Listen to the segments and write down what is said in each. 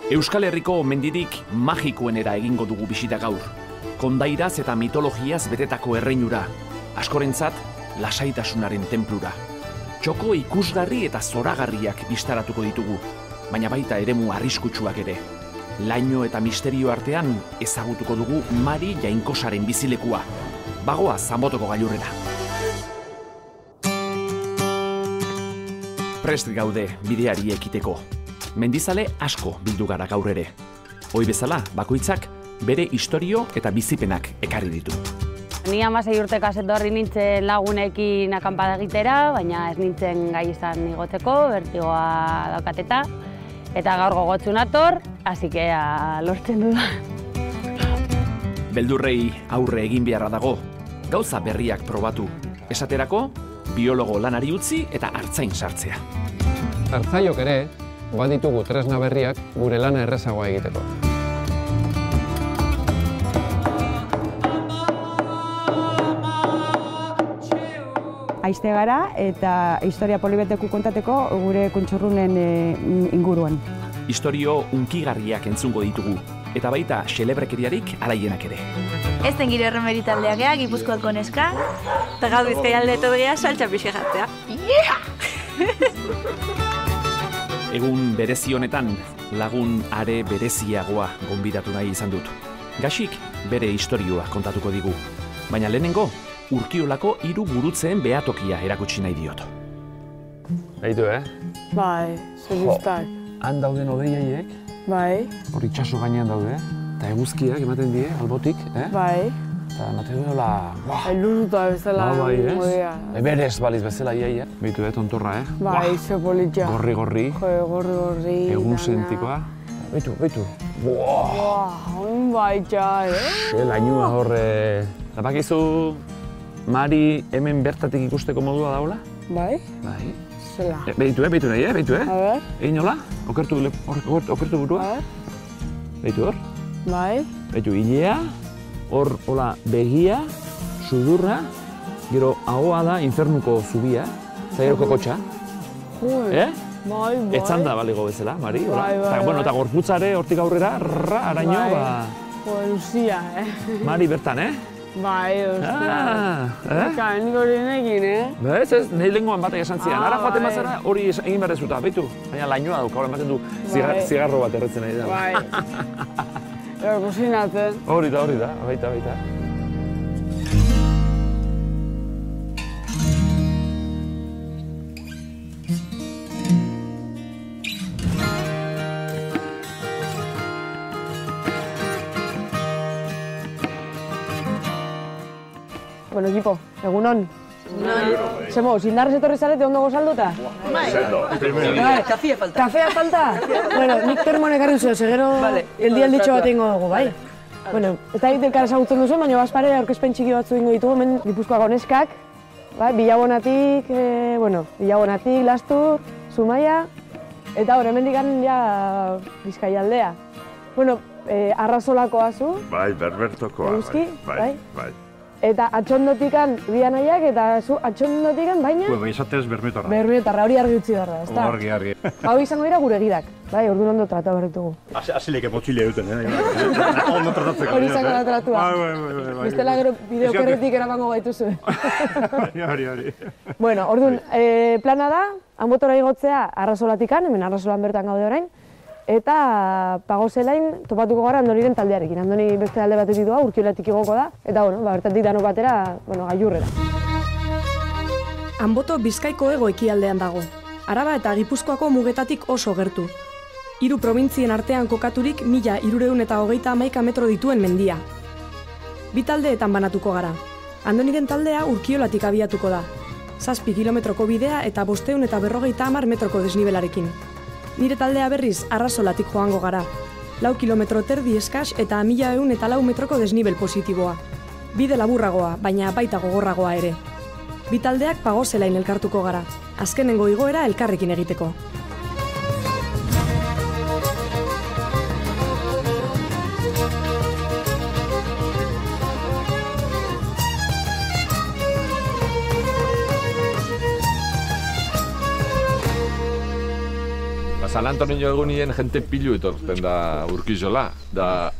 Euskal Herriko mendirik magikoenera egingo dugu bisita gaur. Kondairaz eta mitologiaz betetako erreinura, askorentzat lasaitasunaren tenplura. Txoko ikusgarri eta zoragarriak bistaratuko ditugu, baina baita eremu arriskutsuak ere. Laino eta misterio artean ezagutuko dugu Mari Jainkosaren bizilekua. Bagoa Zanbotoko gailurrera. Prest gaude bideari ekiteko. Mendizale asko bildu gara gaur ere. Hoi bezala, bakoitzak bere istorio eta bizipenak ekarri ditu. Ni 16 urteko etorri nintzen lagunekin akanpada egitera, baina ez nintzen gai izan igotzeko, bertigoa daukateta. Eta gaur gogotzun ator, hasi que lortzen dudan. Beldurrei aurre egin beharra dago, gauza berriak probatu. Esaterako, biologo lanari utzi eta artzain sartzea. Artzaiok ere, baditugu tresna berriak gure lana errazagoa egiteko. Aizte gara eta historia polibeteku kontateko gure kontxorrunen inguruan. Istorio unkigarriak entzungo ditugu, eta baita xelebrekeriarik alaienak ere. Ez den gire erremeri taldeak ea, Gipuzkoako neska, eta gaur Bizkaialde etorria saltza pixe jatzea. Egun berezi honetan, lagun are bereziagoa gonbidatu nahi izan dut. Gaxik bere istorioa kontatuko digu, baina lehenengo, Urkiolako 3 gurutzeen behatokia erakutsi nahi diot. Baitu, Bai, zerbiztak. Han dauden odeiaiek, Bai. hor itxaso gainean daude, eta eguzkiak ematen die, albotik, Bai. Eta ematen duela, Elurruta bezala modea. Berez baliz bezala iaia. Baitu, tontorra, Bai, ze politxa. Gorri-gorri. Gorri-gorri. Egun sentikoa. Baitu. Hon baitxa, Lainua horre... Zapakizu, Mari hemen bertatik ikusteko modua daula? Bai. Bai. Zela. Beitu nahi, beitu, A ber. Egin hola? Okertu burua? A ber. Beitu hor? Bai. Beitu, hilea, hor, hola, begia, sudurra, gero ahoa da infernuko zubia, zairoko kotxa. Bai. Etzanda baligo bezala, Mari, hola? Bai. Eta gorputzare hortik aurrera, araño, Luzia, Mari bertan, Bai, Kain gorinekin, Ez, nahi lenguan batek esan zidan. Ara joaten bazara hori egin behar dezuta, beitu. Baina lainoa duk, hori ematen du zigarro bat erretzen nahi da. Bai. Ero kusinatzen. Hori da, baita. Bueno, equipo, egunon. Semo, sindarrez etorri zarete ondo gozalduta? Bai. Kafea falta? Bueno, nik termoan ekarri zuen, segero geldi-alditxo bat egingo dugu, bai? Bueno, ez da egiten ezagutzen duzu, baina bazpare aurkezpen txiki batzu egingo ditugu, hemen Gipuzkoako neskak, Bilabonatik, Lastur, Zumaia, eta hor, hemen digan ja Bizkaialdea. Bueno, Arrazolakoa zu. Bai, Berbertokoa. Eguzki, bai. Bai. Eta atxondotikan bianaiak eta zu atxondotikan baina... Bueno, izatez Bermeotarra. Bermeotarra, hori argi utzi behar da, ezta? Argi. Hau izango dira gure gidak, bai, orduan ondo tratatu berritugu. Asileke motxile duten, Ondo tratatzeko. Hori izango da tratua. Bai. Bestela gero bideokerretik eramango gaituzu. Hori. Bueno, orduan, plana da, Anbotora igotzea Arrazolatikan, hemen Arrazolan bertan gaude orain, eta Pagozelain topatuko gara Andoniren taldearekin. Andoni beste alde batetik doa, Urkiolatik igoko da, eta bertatik dano batera, gailurrera. Anboto Bizkaiko hego ekialdean dago. Araba eta Gipuzkoako mugetatik oso gertu. 3 probintzien artean kokaturik 1321 metro dituen mendia. 2 taldeetan banatuko gara. Andoniren taldea Urkiolatik abiatuko da. 7 kilometroko bidea eta 550 metroko desnibelarekin. Nire taldea berriz Arrazolatik joango gara. 4 kilometro terdi eskas eta 1104 metroko desnibel positiboa. Bide laburragoa, baina baita gogorragoa ere. 2 taldeak Pagozelain elkartuko gara. Azkenengo igoera elkarrekin egiteko. San Antonio egunien jente pilu etorten da Urkijola. Da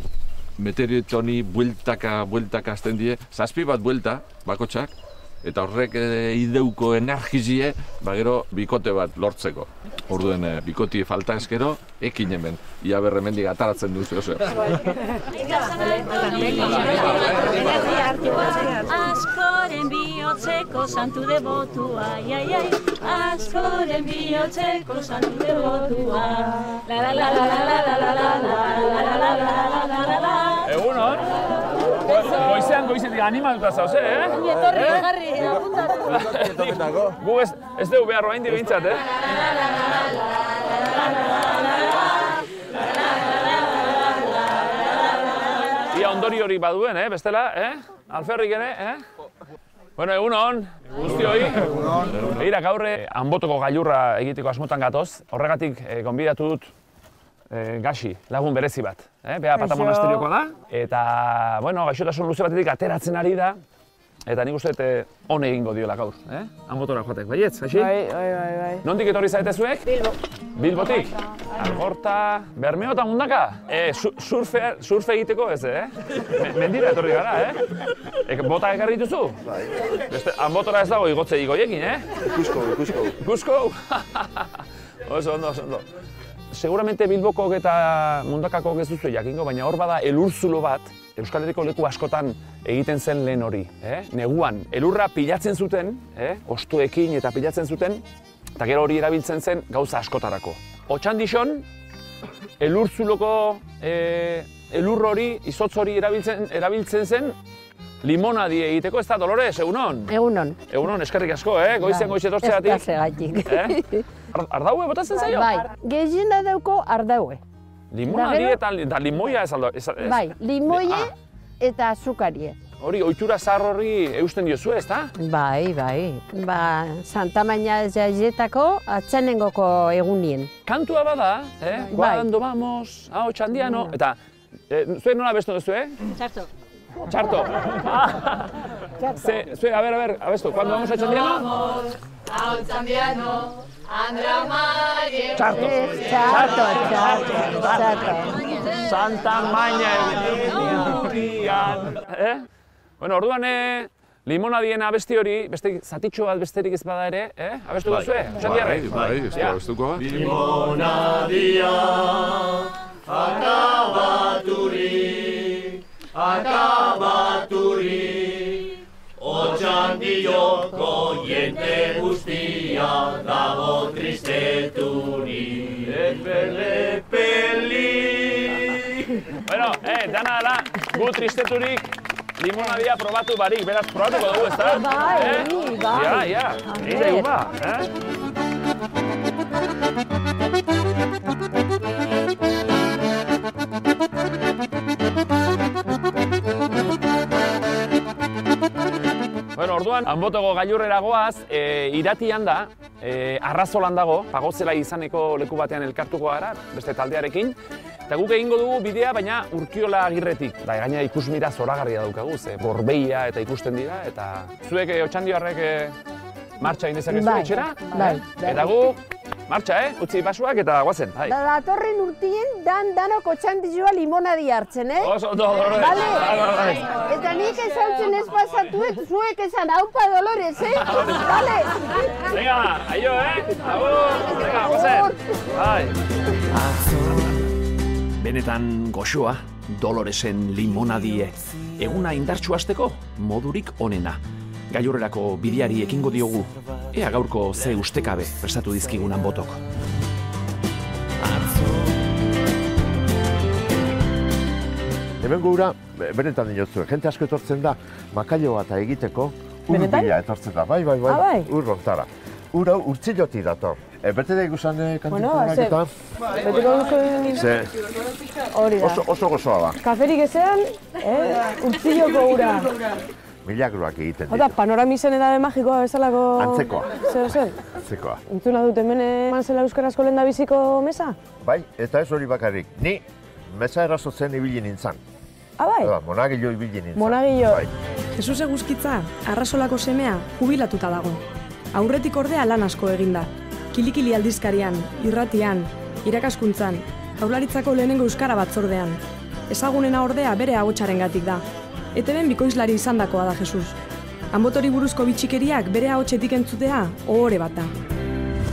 meteoritoni bueltaka azten die, 7 bat buelta, bakotxak, eta horrek ideuko energizie, gero bikote bat lortzeko. Orduen bikoti falta eskero, ekin hemen. Ia berremendik ataratzen duzu oso. Askoren bihotzeko santu debotua, askoren bihotzeko santu debotua. Egunon? Goizetik animatuta zauz, Etorri, jarri, apuntatu. Gu ez dugu behar roa indi behintzat, Ia ondori hori baduen, bestela, alferrik ere, Bueno, egunon, guztioi. Begira, gaur Anbotoko gailurra egiteko asmotan gatoz, horregatik gonbidatu dut Gaxi, lagun berezi bat. Bea Pata monasteriokoa da, eta, bueno, gaixotasun luze batetik ateratzen ari da, eta nik uste on egingo diola gaur, Anbotora joatek. Baietz, Gaxi? Bai. Nondik etorri zaite zuek? Bilbo. Bilbotik? Algorta, Bermeo eta Mundaka? Surfe egiteko ez, Mendira etorri gara, Bota ekarri dituzu? Bai. Anbotora ez dago igotze igoiekin, Ikusko. Oso ondo. Seguramente Bilbokok eta Mundakakok ez duzu jakingo, baina hor bada elurzulo bat, Euskal Herriko leku askotan egiten zen lehen hori. Neguan, elurra pilatzen zuten, ostoekin eta pilatzen zuten, eta gero hori erabiltzen zen gauza askotarako. Otxandixon, elurzuloko elur hori, izotz hori erabiltzen zen, limonadi egiteko, ez da, Dolores, egunon? Egunon. Egunon, eskerrik asko, goizen etortzeatik. Eskerrik. Ardaue botatzen zaio? Bai, gehiena dauko ardaue. Limonadi eta limoia ez aldo? Bai, limoie eta azukarie. Hori, ohitura zahar horri eusten diozu, ez da? Bai. Santa Maña jaietako atzenengoko egunien. Kantua bada, Cuando vamos a Otxandiano, eta zuen nola abestu duzu, Txarto. Txarto. Zue, a ver, abestu, cuando vamos a Otxandiano? Vamos a Otxandiano, Andra Marie. Txarto. Santa Maña egunerian. Bueno, orduan, limonadien abesti hori, zatitxo bat besterik ez bada ere, abestu duzue? Bai, ez da abestuko. Limonadia akabaturik, Otxandioko jente guztia dago tristeturik. Bueno, dana dela, gu tristeturik limonadia probatu barik, beraz probatuko dugu, ez da? Bai. Ja, egin dugu ba, Bueno, orduan, Anbotoko gailurrera goaz, iratian da, Arrazolan dago, Pagozela izaneko leku batean elkartuko gara, beste taldearekin, eta guk egingo dugu bidea, baina Urkiola Agirretik. Da, gaina ikusmira zoragarria daukagu, Gorbeia eta ikusten dira, eta zuek Otxandioarrek martxa egin dezakezu etxera? Bai. Eta gu, martxa, utzi basuak eta guazen. Datorren urtien danok Otxandioa limonadi hartzen, Oso, Dolores. Bale. Eta nik ezautzen ez pasatuet, zuek esan haupa Dolores, Bale. Venga, aio, Agur. Venga, guazen. Bai. Benetan goxoa, Doloresen limonadie. Eguna indartsu hasteko modurik onena. Gailurrerako bideari ekingo diogu. Ea gaurko ze ustekabe prestatu dizkigun Anbotok. Hemen gura, benetan dinotzue, jente asko etortzen da, makailo bat egiteko, urbila etortzen da, bai, urrontara. Ura urtzilotik dator. Bete da ikusan kantipunak eta? Beteko duzu hori da. Oso gozoa da. Kaferik ezean, urtziloko ura. Milagruak egiten ditu. Eta panoramizen edabe magikoa bezalako... Antzekoa. Zer? Antzekoa. Entzuna dut hemen eman zela euskarazko lehendabiziko mesa? Bai, eta ez hori bakarrik. Ni mesa erasotzen ibili nintzen. Bai? Monagilo ibili nintzen. Monagilo. Jesus Eguzkitza, Arrasolako semea, jubilatuta dago. Aurretik ordea lan asko eginda. Kilikili aldizkarian, irratian, irakaskuntzan, Jaurlaritzako lehenengo euskara batzordean. Ezagunena ordea bere ahotsarengatik da. ETB-en bikoizlari izandakoa da Jesus. Anbotori buruzko bitxikeriak bere ahotsetik entzutea ohore bat da.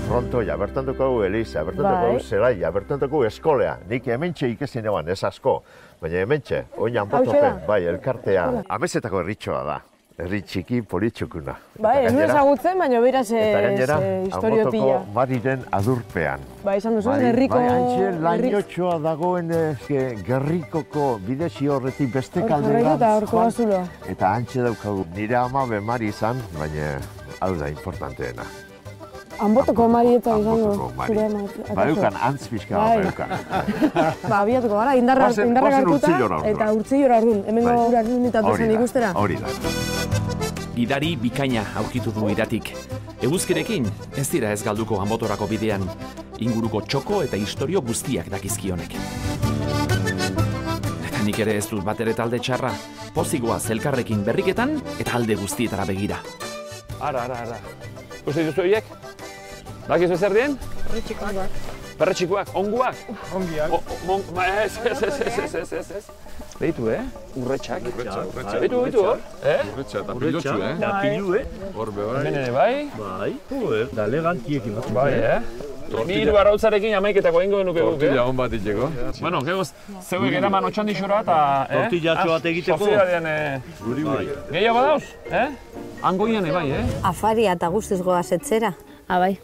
Frontoia, bertan dugu Eliza, bertan dugu Zelaia, bertan dugu eskolea. Nik hementxe ikesin eban, ez asko. Baina hementxe, oin Anbotopen, bai, elkartea. Amezetako herritxoa da. Herri txiki politxukuna. Bai, ez du ezagutzen, baina beraz historio pila. Anbotoko Mariren adurpean. Bai, esan duzu, gerriko... Bai, antxe lainotxoa dagoen gerrikoko bidezi horretik beste kalderan. Eta antxe daukagu. Nire ama Mari izan, baina hau da importanteena. Anbotoko Mari eta izango. Anbotoko Mari. Ba, eukan, antz pixka bat eukan. Ba, abiatuko gara, indarrak hartuta eta urtzillora ardun. Hemengo ardunitatu zen ikustera. Hori da. Gidari bikaina aurkitu du Iratik. Eguzkirekin ez dira ez galduko Anbotorako bidean. Inguruko txoko eta istorio guztiak dakizkionek. Eta nik ere ez dut batere talde txarra. Pozigoa zelkarrekin berriketan eta alde guztietara begira. Ara. Uste dituzu horiek? Dakizu zer dien? Perretxikoak, onguak? Ongiak. Ez. Behitu, urretxak. Behitu, hor? Urretxa eta pilotxu, Eta pilu, Hor bebai. Hemen ere, bai? Bai, da elegantiek imatzen. Bai, Ni hiru arrautzarekin amaiketako egingo genuke guk, Tortilla hon bat itxeko. Bueno, gehoz, zeuek eraman otxandixora eta... Tortillatxo bat egiteko. Gehiago dauz, Angoian bai, Afaria eta guztiz goaz etzera. Bai.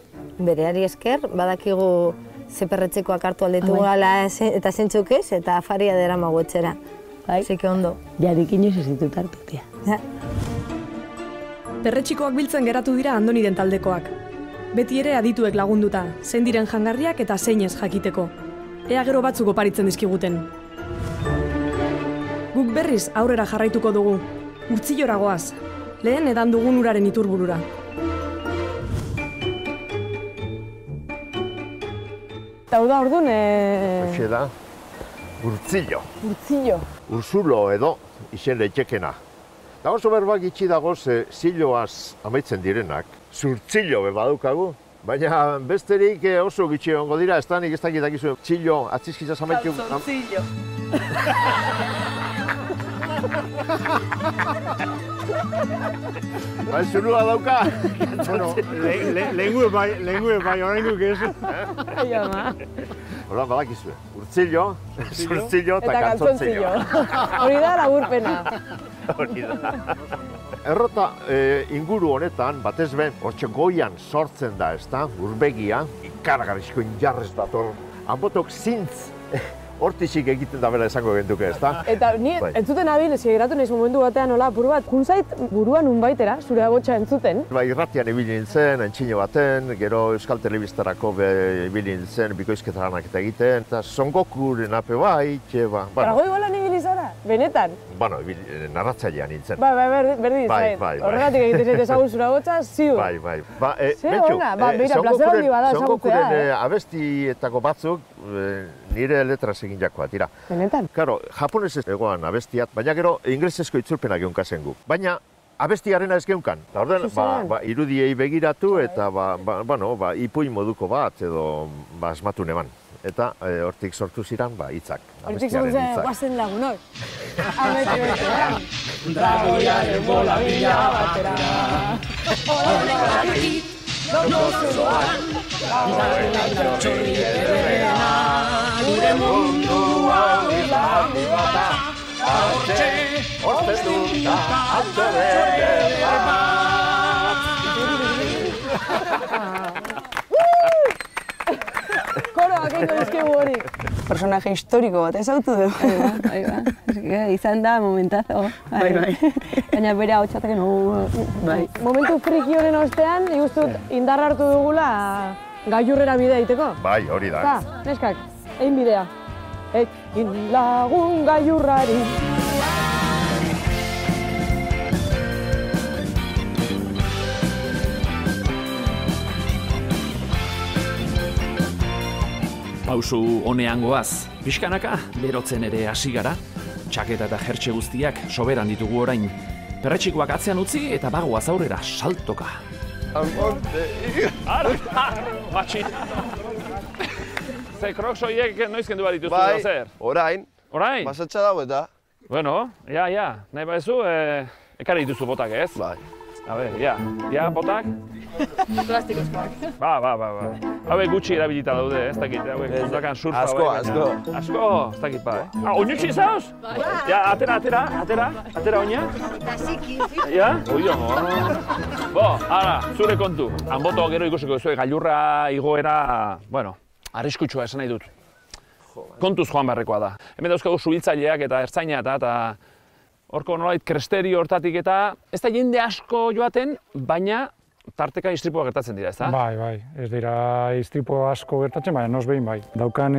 Bereari esker, badakigu zeperretxekoak hartu aldetu gala eta zentzuk ez, eta afaria dera magu etxera. Zeke ondo. Jarik inoiz ez ditut hartu, tia. Perretxikoak biltzen geratu dira Andoniden taldekoak. Beti ere adituek lagunduta, zein diren jangarriak eta zeinez jakiteko. Ea gero batzuk oparitzen dizkiguten. Guk berriz aurrera jarraituko dugu. Urtzillora goaz. Lehen edan dugun uraren iturburura. Eta hau da orduan... Hoxe da, Urtzillo. Urtzillo. Urzulo edo izen leitekena. Da oso berbak itxi dagoz ziloaz amaitzen direnak. Zurtzillo badaukagu, baina besterik oso gitxi ongo dira, ez da nik ez dakitakizu txillo atzizkitzaz amaitu... Zurtzillo. Bai, zulua dauka. Bueno, lehengue bai, orain duk ez. Hola, badakizue. Urtzillo, zurtzillo eta kantzotzillo. Hori da laburpena. Hori da. Errota inguru honetan, batez be, hortxe goian sortzen da, ez da, urbegia, ikaragarrizko injarrez dator. Anbotok zintz hortixik egiten da bera esango genduke, ez da? Eta ni entzuten abil, geratu nahiz momentu batean, hola, apur bat, junzait buruan unbaitera, zure agotxa entzuten. Ba, irratian ibili nintzen, entxino baten, gero Euskal Telebistarako ibili nintzen, bikoizketaranak eta egiten, eta Songokuren ape bai, ba... Dragoi golan ibili zara? Benetan? Bueno, narratzailean nintzen. Bai, berdi izait. Horregatik egiten zait ezagun zure agotxa, ziur. Bai. Ze hona, beira, plazer handi bada ezagutzea, Songokuren abestietako batzuk, nire letras egin jakoa, tira. Benetan? Karo, japonesez egoan abestiat, baina gero inglesezko itzulpenak geunkazen gu. Baina abestiarena ez geunkan. Eta orduan, irudiei begiratu eta, ipuin moduko bat edo asmatu neban. Eta hortik sortu ziren, hitzak. Hortik sortu zen, guazen lagunok. Dragoiaren bola bila batera. Gure mundua handi bata, hautxe, ortestuta, atzere Koroak egin dizkigu hori. Personaje historiko bat, ez autu dugu. Izan da momentazo. Baina bere hau txataken Momentu friki honen ostean, ikustut indar hartu dugula gailurrera bidea egiteko. Bai, hori da. Neskak, egin bidea. Ekin lagun gailurrari. Pausu honean goaz, pixkanaka, berotzen ere hasi gara, txaketa eta jertxe guztiak soberan ditugu orain. Perretxikoak atzean utzi eta bagoaz aurrera saltoka. Angonte! Matxi! ze Crocs horiek noiz kendu bat dituzu, bai, zer? orain. Orain? Pasatxa dago eta. Bueno, ja, nahi badezu, ekarri dituzu botak, ez? Bai. A ber, ja, botak? Plastikozkoak. Ba. Hauek gutxi erabilita daude, ez dakit, hauek kontakan surfa. Asko. Asko, ez dakit ba, oinutxi zauz? Ja, atera oina. Eta ziki. Ja? Oio, Bo, ara, zure kontu. Hanboto gero ikusiko duzu, gailurra igoera, bueno, arriskutsua esan nahi dut. Kontuz joan beharrekoa da. Hemen dauzkagu suhiltzaileak eta ertzaina eta horko nolait kresteri hortatik eta ez da jende asko joaten, baina tarteka istripua gertatzen dira, ez da? Bai, ez dira istripu asko gertatzen, baina noz behin bai. Daukan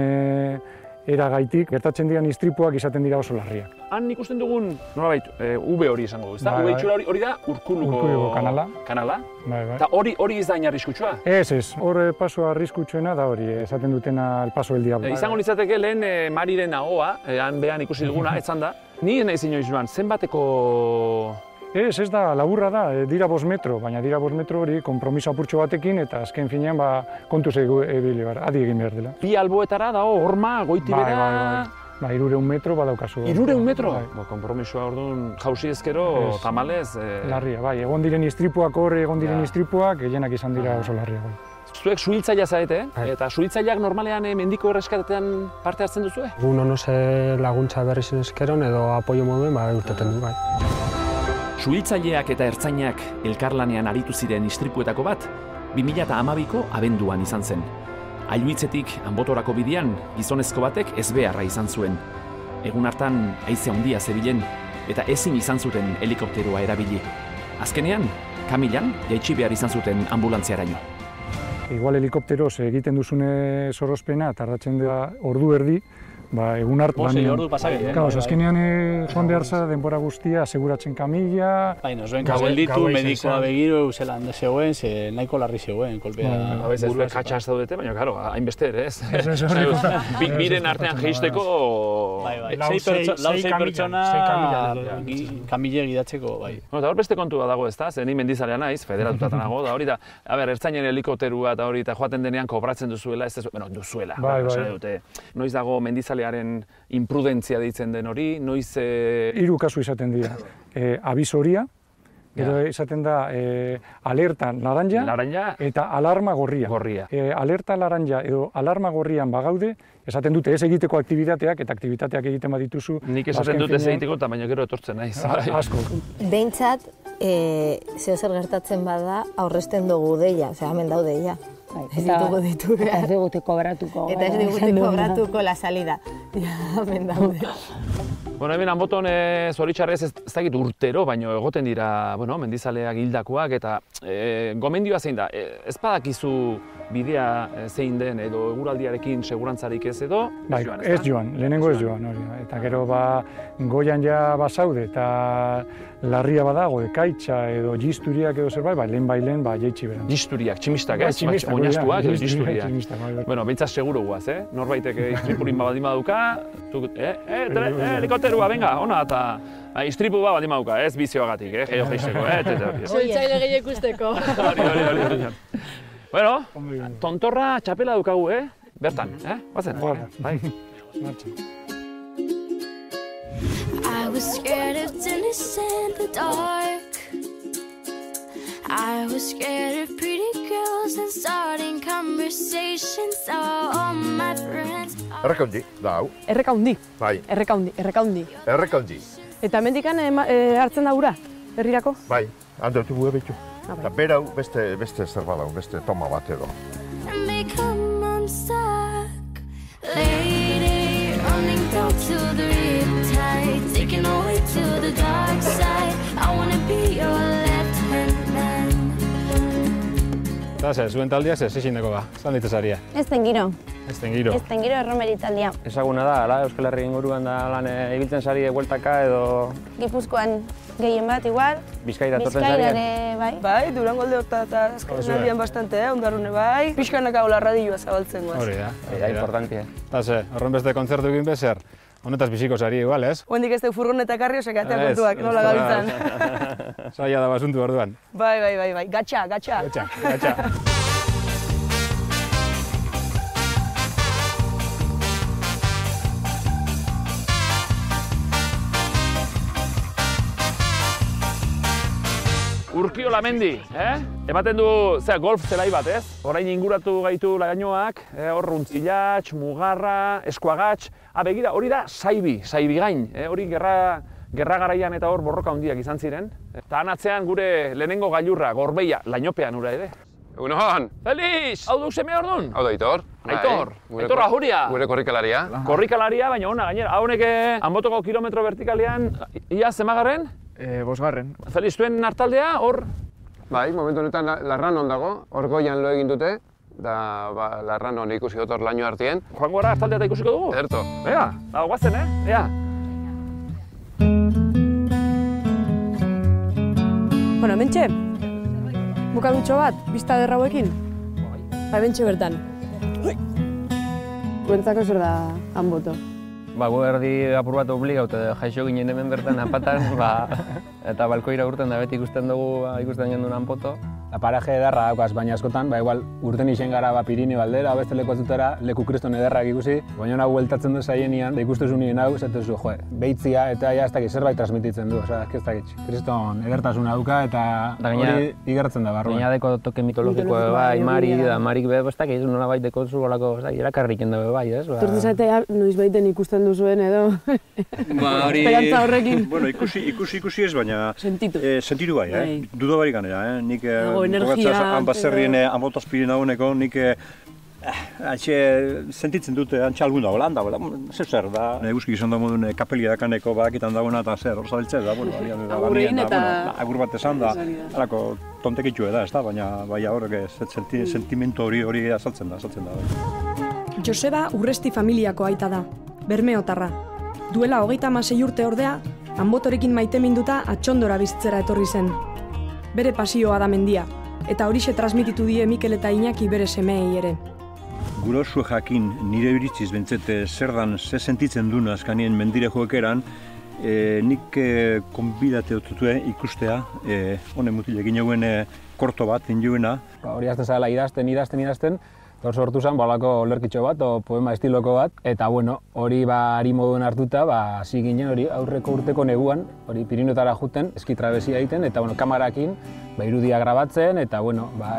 eragaitik gertatzen diren istripuak izaten dira oso larriak. Han ikusten dugun, nolabait, ube hori izango du, ez da? Ube itxura hori da Urkuluko kanala. Eta hori ez da hain arriskutsua? Ez, hor paso arriskutsuena da hori, esaten dutena el paso del diablo. Izango litzateke lehen Mariren ahoa, han behan ikusi duguna, etzan da. Ni nahi inoiz joan, zenbateko... Ez da, laburra da, dira 5 metro, baina dira 5 metro hori konpromiso apurtxo batekin eta azken finean kontuz ebili behar, adi egin behar dela. Bi alboetara dago, horma, goiti bera... Bai, 300 metro badaukazu. 300 metro? Konpromisoa orduan jauzi ezkero, tamalez... Larria, bai, egon diren istripuak gehienak izan dira oso larria, bai. Zuek suhiltzailea zarete, eta suhiltzaileak normalean mendiko erreskatetan parte hartzen duzue? Egun onoze laguntza berriz eskeron edo apoio moduen urteten du, bai. Suhiltzaileak eta ertzainak elkarlanean aritu ziren istripuetako bat, 2012ko abenduan izan zen. Ailuitzetik Anbotorako bidean, gizonezko batek ezbeharra izan zuen. Egun hartan haize handia zebilen, eta ezin izan zuten helikopteroa erabili. Azkenean, kamilan jaitsi behar izan zuten ambulantziaraino. Igual helikopteroz egiten duzune zorrozpena, tardatzen da ordu erdi, egun hartu... Bosei ordu pasagei, azkenean joan behar za denbora guztia, aseguratzen kamila... Baina, zoen gelditu, medikoa begiru, zelan zegoen, nahiko larri zegoen, kolpea... Habez ez katxa ez daudete, baina, karo, hainbeste ere, ez? Biren artean geisteko... Sei pertsona kamile gidatzeko, bai. Eta hor beste kontua dago, ez da? Zer ni mendizalea naiz, federatutatan nago, da hori da, ertzainen helikopterua eta hori, eta joaten denean kobratzen duzuela, ez duzuela. Noiz dago mendizalearen imprudentzia deitzen den hori, noiz... 3 kasu izaten dira. Abiso horia, edo izaten da alerta laranja eta alarma gorria. Alerta laranja edo alarma gorrian bagaude, esaten dute ez egiteko aktibitateak eta aktibitateak egiten badituzu. Nik esaten dute ez egiteko eta baina gero etortzen naiz. Asko. Behintzat, zehozer gertatzen bada aurresten dugu deia, hemen daude ja. Ez ditugu ditu behar. Ez digute kobratuko. Eta ez digute kobratuko la salida. Ja, hemen daude. Bueno, hemen Anboton zoritxarrez ez dakit urtero, baina egoten dira, mendizaleak hildakoak eta gomendioa zein da. Ez badakizu bidea zein den edo eguraldiarekin segurantzarik ez edo? Ez joan, lehenengo ez joan hori. Eta gero goian ja bazaude eta larria badago, ekaitza edo jisturiak edo zerbait, lehen jaitsi beran. Jisturiak, tximistak, ez? Oinaztuak edo jisturiak. Bueno, behintzat seguro guaz, norbaitek istripurin baldin baduka, helikopterua, venga, ona, eta istripu baldin baduka, ez bizioagatik, gehiago geisteko, Suhiltzaile gehiago ikusteko. Hori. Bueno, tontorra txapela dukagu, bertan, bazen? Bai. I was scared of tennis in the dark. I was scared of pretty girls and starting conversations. All my friends. Errekaundi, da hau. Errekaundi? Bai. Errekaundi. Eta mendikan hartzen da ura, herrirako? Bai, handotu gu ebetu. Eta berau beste zer badau, beste toma bat edo. Become unstuck. Lady, running down to the riptide, taking away to the dark side. I wanna be your left-hand man. Eta zuen taldia zezin deko ba, zan ditezaria? Estengiro. Estengiro erromeri taldia. Ezaguna da, Euskal Herri inguruan da lan ibiltzen zari bueltaka edo... Gipuzkoan gehien bat igual. Bizkaira torten zaria? Bai. Bai, Durango alde horta eta azkenaldian bastante, ondarrune bai. Pixkanak hau larradioa zabaltzen guaz. Hori da, importantia. Eta horren beste kontzertu egin bezer, honetaz biziko zari igual, ez? Hoendik ez dugu furgonetak harri osek atea kontuak, nola gabiltzan. Zaila da basuntu orduan. Bai, gatxa. Urkiola mendi, Ematen du, golf zelai bat, ez? Orain inguratu gaitu lainoak, hor Runtzilatx, Mugarra, Eskuagatx. Begira, hori da Saibi gain, hori gerra garaian eta hor borroka handiak izan ziren. Eta anatzean gure lehenengo gailurra, Gorbeia, lainopean ura ere. Egunon! Felix! Hau duk seme hor duen? Hau da Aitor. Aitor Ajuria. Gure korrikalaria. Korrikalaria, baina ona gainera. Haunek Anbotoko kilometro vertikalean, ia zemagarren? 5. Felix, zuen hartaldea, hor? Bai, momentu honetan Larranon dago, hor goian lo egin dute. Da, Larranon ikusi dut hor laino hartien. Joango gara hartaldea eta ikusiko dugu? Erto. Ea, guazen, Ea. Bueno, mentxe, bukadutxo bat, bista derrauekin. Mentxe bertan. Guentzako zer da Anboto? Gu erdi apur bat obligatu jaixo ginen hemen bertan apatan, eta balkoira urten da beti ikusten dugu ikusten gendun Anboto. Paraje edarra daukaz, baina askotan, igual urten isen gara Pirinio aldera, beste leku atzutara, leku kriston edarrak ikusi, baina hau bueltatzen du zaienian, da ikustezu nien hau, zatezu, beitzia eta ez dakit zerbait transmititzen du, ez dakit. Kriston edertasuna dauka eta hori igertzen da barruan. Gaina deko toke mitologikoa bai, Marik be, ez dakit, nolabait deko zu golako, erakarriken dabe bai, ez? Tortu zatea, noiz baiten ikusten duzuen edo, esperantza horrekin. Bueno, ikusi ez, baina sentitu bai, dudo barik ganera, nik energia, Anbaserrien Anbotazpirin dagoeneko, nik sentitzen dute antxe algun dagoela, zer da. Eguzki izan da modun kapelia dakaneko badakitan dagoena eta zer, hor zabiltzea da, agurrein eta... Agur bat esan da, alako tontekitxue da, ez da, baina horrek sentimentu hori azaltzen da. Joseba Urresti familiako aita da, Bermeotarra. Duela 36 urte ordea, Anbotorekin maiteminduta atxondora bizitzera etorri zen. Bere pasioa da mendia, eta horixe transmititu die Mikel eta Iñaki bere semeei ere. Gure osue jakin nire iritziz bentzete zer dan ze sentitzen duen azkanien mendire joekeran, nik konbidate dututue ikustea, honen mutilekin jauen korto bat injuena. Hori azten zela idazten, hor sortu zen balako lerkitxo bat, o poema estiloko bat, eta hori ari moduen hartuta, hasi ginen hori aurreko urteko neguan, hori Pirinotara juten, eski trabesia egiten, eta kamerakin, irudia grabatzen, eta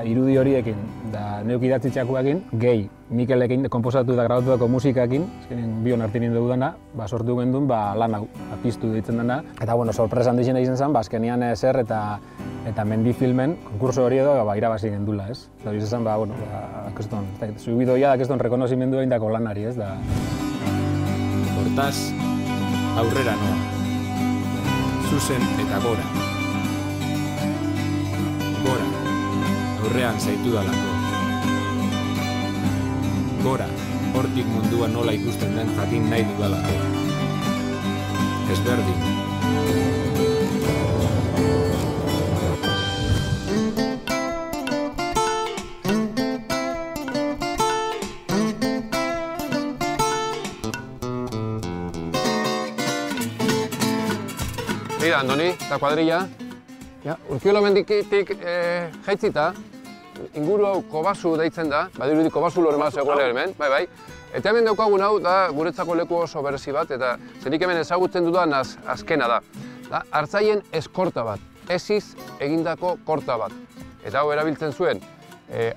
irudi horiekin, da neuk idatzitxakuekin, gehi, Mikelekin konposatu eta grabatutako musikakin, azkenean bion hartin dugu dena, sortu gendun lan hau, piztu ditzen dena. Eta sorpresa handizena izan zen, azkenean zer eta mendi filmen, konkurso hori edo irabazi gendula, ez? Eta hori izan keston, subidoia da keston rekonozimendu egin dako lanari, ez da. Hortaz, aurrera noa, zuzen eta gora. Gora, aurrean zaitu dalako. Gora, hortik mundua nola ikusten den jakin nahi dudalako. Ezberdin. Mira, Andoni, eta kuadrilla. Urkiola mendikitik jaitzita, inguru hau Kobazu deitzen da, badirudi Kobazu loren bat zegoela hemen, bai. Eta hemen daukagun hau da guretzako leku oso berezi bat, eta zenik hemen ezagutzen dudan azkena da. Artzaien eskorta bat, esiz egindako korta bat. Eta hau erabiltzen zuen,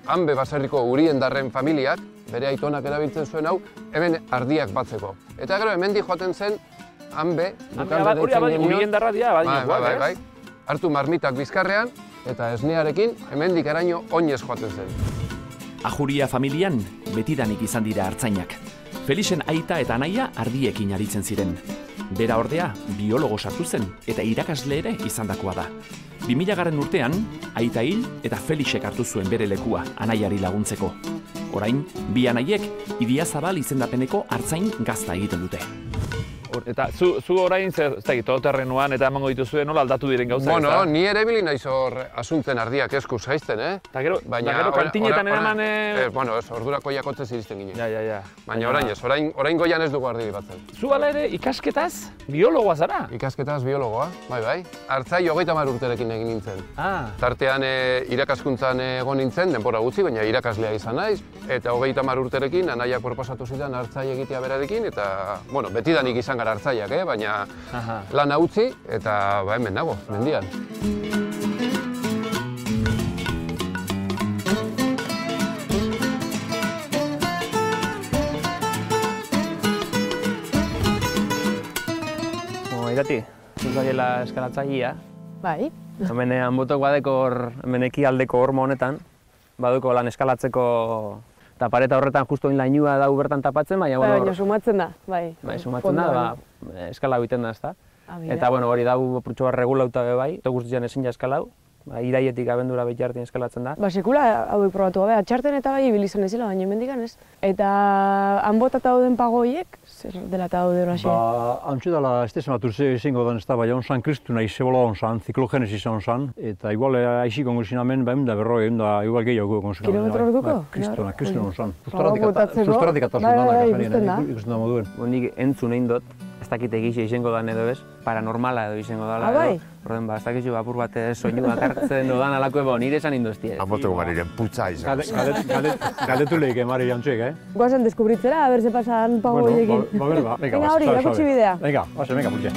Anbe baserriko Uriendarren familiak, bere aitonak erabiltzen zuen hau, hemen ardiak batzeko. Eta gero hemendik joaten zen, Anbe, Uriendarra dira, bai. Hartu marmitak bizkarrean, eta esnearekin hemendik araino oinez joaten zen. Ajuria familian betidanik izan dira artzainak. Felixen aita eta anaia ardiekin aritzen ziren. Bera ordea biologo sartu zen eta irakasle ere izandakoa da. 2000 urtean, aita hil eta Felixek hartu zuen bere lekua anaiari laguntzeko. Orain, bi anaiek Idiazabal izendapeneko artzain gazta egiten dute. Eta zu orain, ez da, todoterrenuan eta emango dituzue nola aldatu diren gauza, ez da? Ni ere bili naiz hor asuntzen ardiak eskuz jaizten, Eta gero kantinetan eraman... Bueno, ez, ordurako jakotze ziristen ginen. Ja. Baina orain ez, orain goian ez dugu ardi batzen. Zu ala ere ikasketaz biologoa zara? Ikasketaz biologoa, bai. Artzai 30 urterekin egin nintzen. Tartean irakaskuntzan egon nintzen, denbora gutxi, baina irakaslea izan naiz. Eta 30 urterekin anaiak proposatu zidan artzai egitea berarekin, eta, betidanik izan gara artzaiak, baina lan utzi eta hemen nago, mendian. Irati, zuzaiela eskalatzailea. Bai. Hemen hanbotok badeko hemen ekialdeko horma honetan, baduko lan eskalatzeko eta pareta horretan justu lainua dau bertan tapatzen, baina baina sumatzen da, bai. Bai, sumatzen da, eskala egiten da, ezta? Eta hori dau purtsu bat regulauta be bai, eta guztian ezin ja eskalau. Iraietik abendura behiartin eskalatzen da. Sekula hauek probatu gabe, atxarten eta bai ibili izan ezela, baina hemendikan ez. Eta hanbota dauden pagoiek, zer dela eta daude horaxe? Hantxe dela, ez dezen bat urze izango den ez da, bai onzan kristu nahi zebola onzan, ziklogenesi onzan, eta igual aixik ongozin hemen, da berroi, da igual gehiago ongozin. Kilometro orduko? Kristu onzan. Sustratik atasun dana, ikusten da moduen. Nik entzun egin dut, ez dakit egizia izango dan edo ez, paranormala edo izango dala edo. Horren ez dakizu apur bat soinua kartzen odan alako ebo, nire esan induztie. Hanboteko Mariren putza izan. Galdetu lehik, Mari Jantzuek, Guazen deskubritzera, a ber se pasan pagoiekin. Venga, hori, erakutsi bidea. Venga, putxe.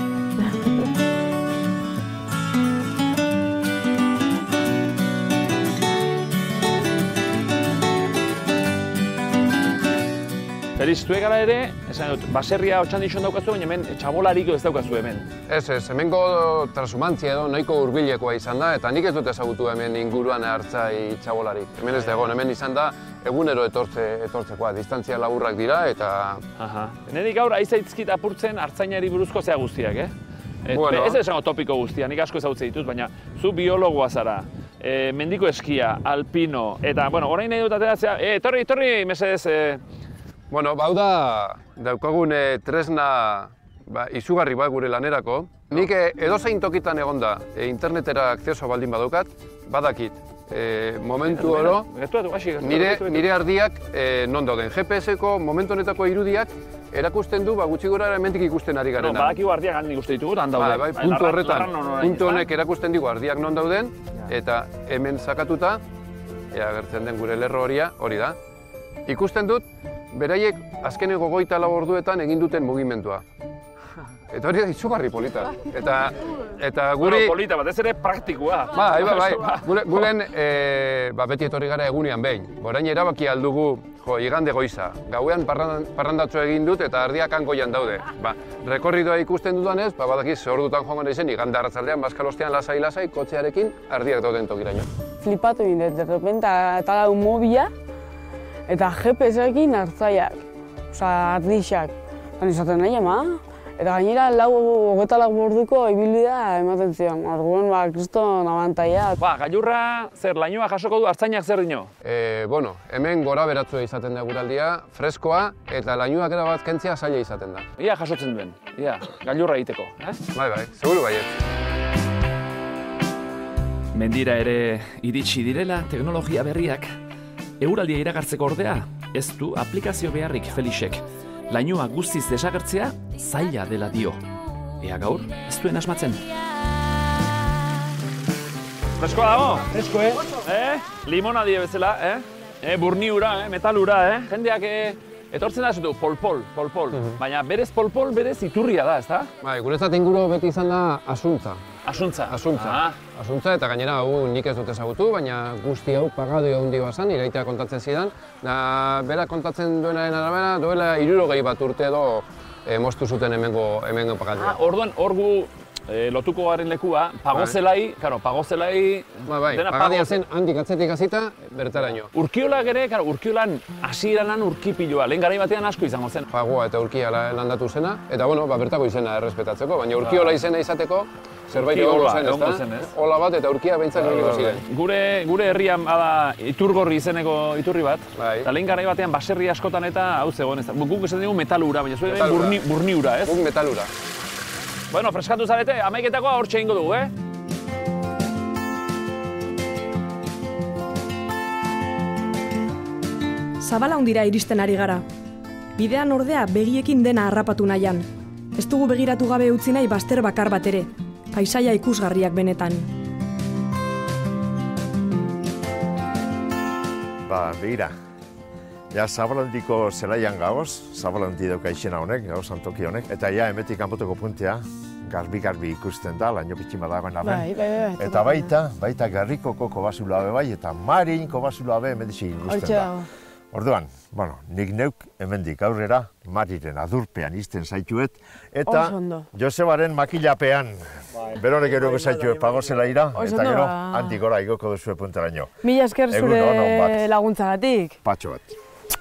Feliz, zuek gara ere, esan dut, baserria otxandixon daukazu, baina hemen txabolariko ez daukazu hemen. Ez, hemengo transhumantzia edo nahiko hurbilekoa izan da, eta nik ez dut ezagutu hemen inguruan hartzai txabolarik. Hemen ez dago, hemen izan da egunero etortzekoa, distantzia laburrak dira eta... Neri gaur aizaitzkit apurtzen hartzainari buruzko zea guztiak, Ez esango topiko guztia, nik asko ezagutze ditut, baina zu biologoa zara, mendiko eskia, alpino, eta, orain nahi dut ateratzea, etorri, mesedez, Bueno, hau da daukagun tresna izugarri bat gure lanerako. Nik edozein tokitan egonda internetera akzesoa baldin badaukat, badakit. Momentu oro, nire ardiak non dauden. GPS-ko momentu honetako irudiak erakusten du gutxi gora hemendik ikusten ari garena. Badakigu ardiak handik ikusten ditugu, han daude. Bai, puntu horretan, puntu honek erakusten digu ardiak non dauden, eta hemen sakatuta, agertzen den gure lerro hori da. Ikusten dut, beraiek azkeneko 24 orduetan egin duten mugimendua. Eta hori da izugarri polita. Eta guri... Polita, batez ere praktikoa. Bai. Gulen beti etorri gara egunean behin. Orain erabaki aldugu igande goiza. Gauean parrandatxo egin dut eta ardiak hangoian daude. Rekorridoa ikusten dudanez, badakiz ordutan joango naizen igande arratzaldean, bazkalostean lasai, kotxearekin ardiak dauden tokiraino. Flipatu egin, de repente eta lau mobila, eta GPS-ekin hartzaiak, ardixak. Izaten nahi ama, eta gainera 24 orduko ibilbidea ematen zion. Orduan, kriston abantaia. Gailurra, lainoa jasoko du, hartzainak zer dino? Hemen gora beratzua izaten da guraldia, freskoa, eta lainuak erabat kentzia zaila izaten da. Ia jasotzen duen, gailurra egiteko, ez? Bai, seguru baiet. Mendira ere iritsi direla teknologia berriak. Euraldia iragartzeko ordea, ez du aplikazio beharrik Felixek. Lainoa guztiz desagertzea, zaila dela dio. Ea gaur, ez duen asmatzen. Freskoa dago? Fresko, Limona die bezala, burniura, metalura, Jendeak etortzen da zutu, pol-pol. Baina berez pol-pol, berez iturria da, ezta? Bai, guretzat inguru beti izan da asuntza. Asuntza, eta gainera hau nik ez dut ezagutu, baina guzti hau pagadio handi bazan, iraitea kontatzen zidan. Bera kontatzen duenaren arabera, duela 60 bat urte edo moztu zuten hemengo pagadia. Orduan, hor gu lotuko garen lekua, pagozelai, dena pagadia zen handik atzetik hasita, bertaraino. Urkiolak ere, urkiolan hasieranan urkipiloa, lehen garai batean asko izango zen. Pagoa eta urkia landatu zena, eta bertako izena errespetatzeko, baina urkiola izena izateko, zerbait egongo zen, ez? Ola bat eta urkia behintzat egongo ziren. Gure herrian bada iturgorri izeneko iturri bat, eta lehen garai batean baserri askotan eta hau zegoen ez da. Guk esaten dugu metalura, baina zuen burniura, ez? Guk metalura. Bueno, freskatu zarete, amaiketakoa hortxe egingo dugu, Zabala hundira iristen ari gara. Bidean ordea begiekin dena harrapatu nahian. Ez dugu begiratu gabe utzi nahi bazter bakar bat ere. Paisaia ikusgarriak benetan. Begira. Zabalandiko zelaian gagoz, Zabalandi dauka izena honek, santoki honek, eta emetik kanpoteko puntea, garbi ikusten da, laino pitxima dagoen arren. Eta baita garrikoko kobazula bai, eta marin kobazula emetik ikusten da. Orduan, nik neuk hemendik aurrera Mariren adurpean izten zaituet, eta Josebaren makilapean beronek eruko zaituet pagozela ira, eta gero handik gora igoko duzue puntaraino. Mila esker zure laguntzagatik. Patxo bat.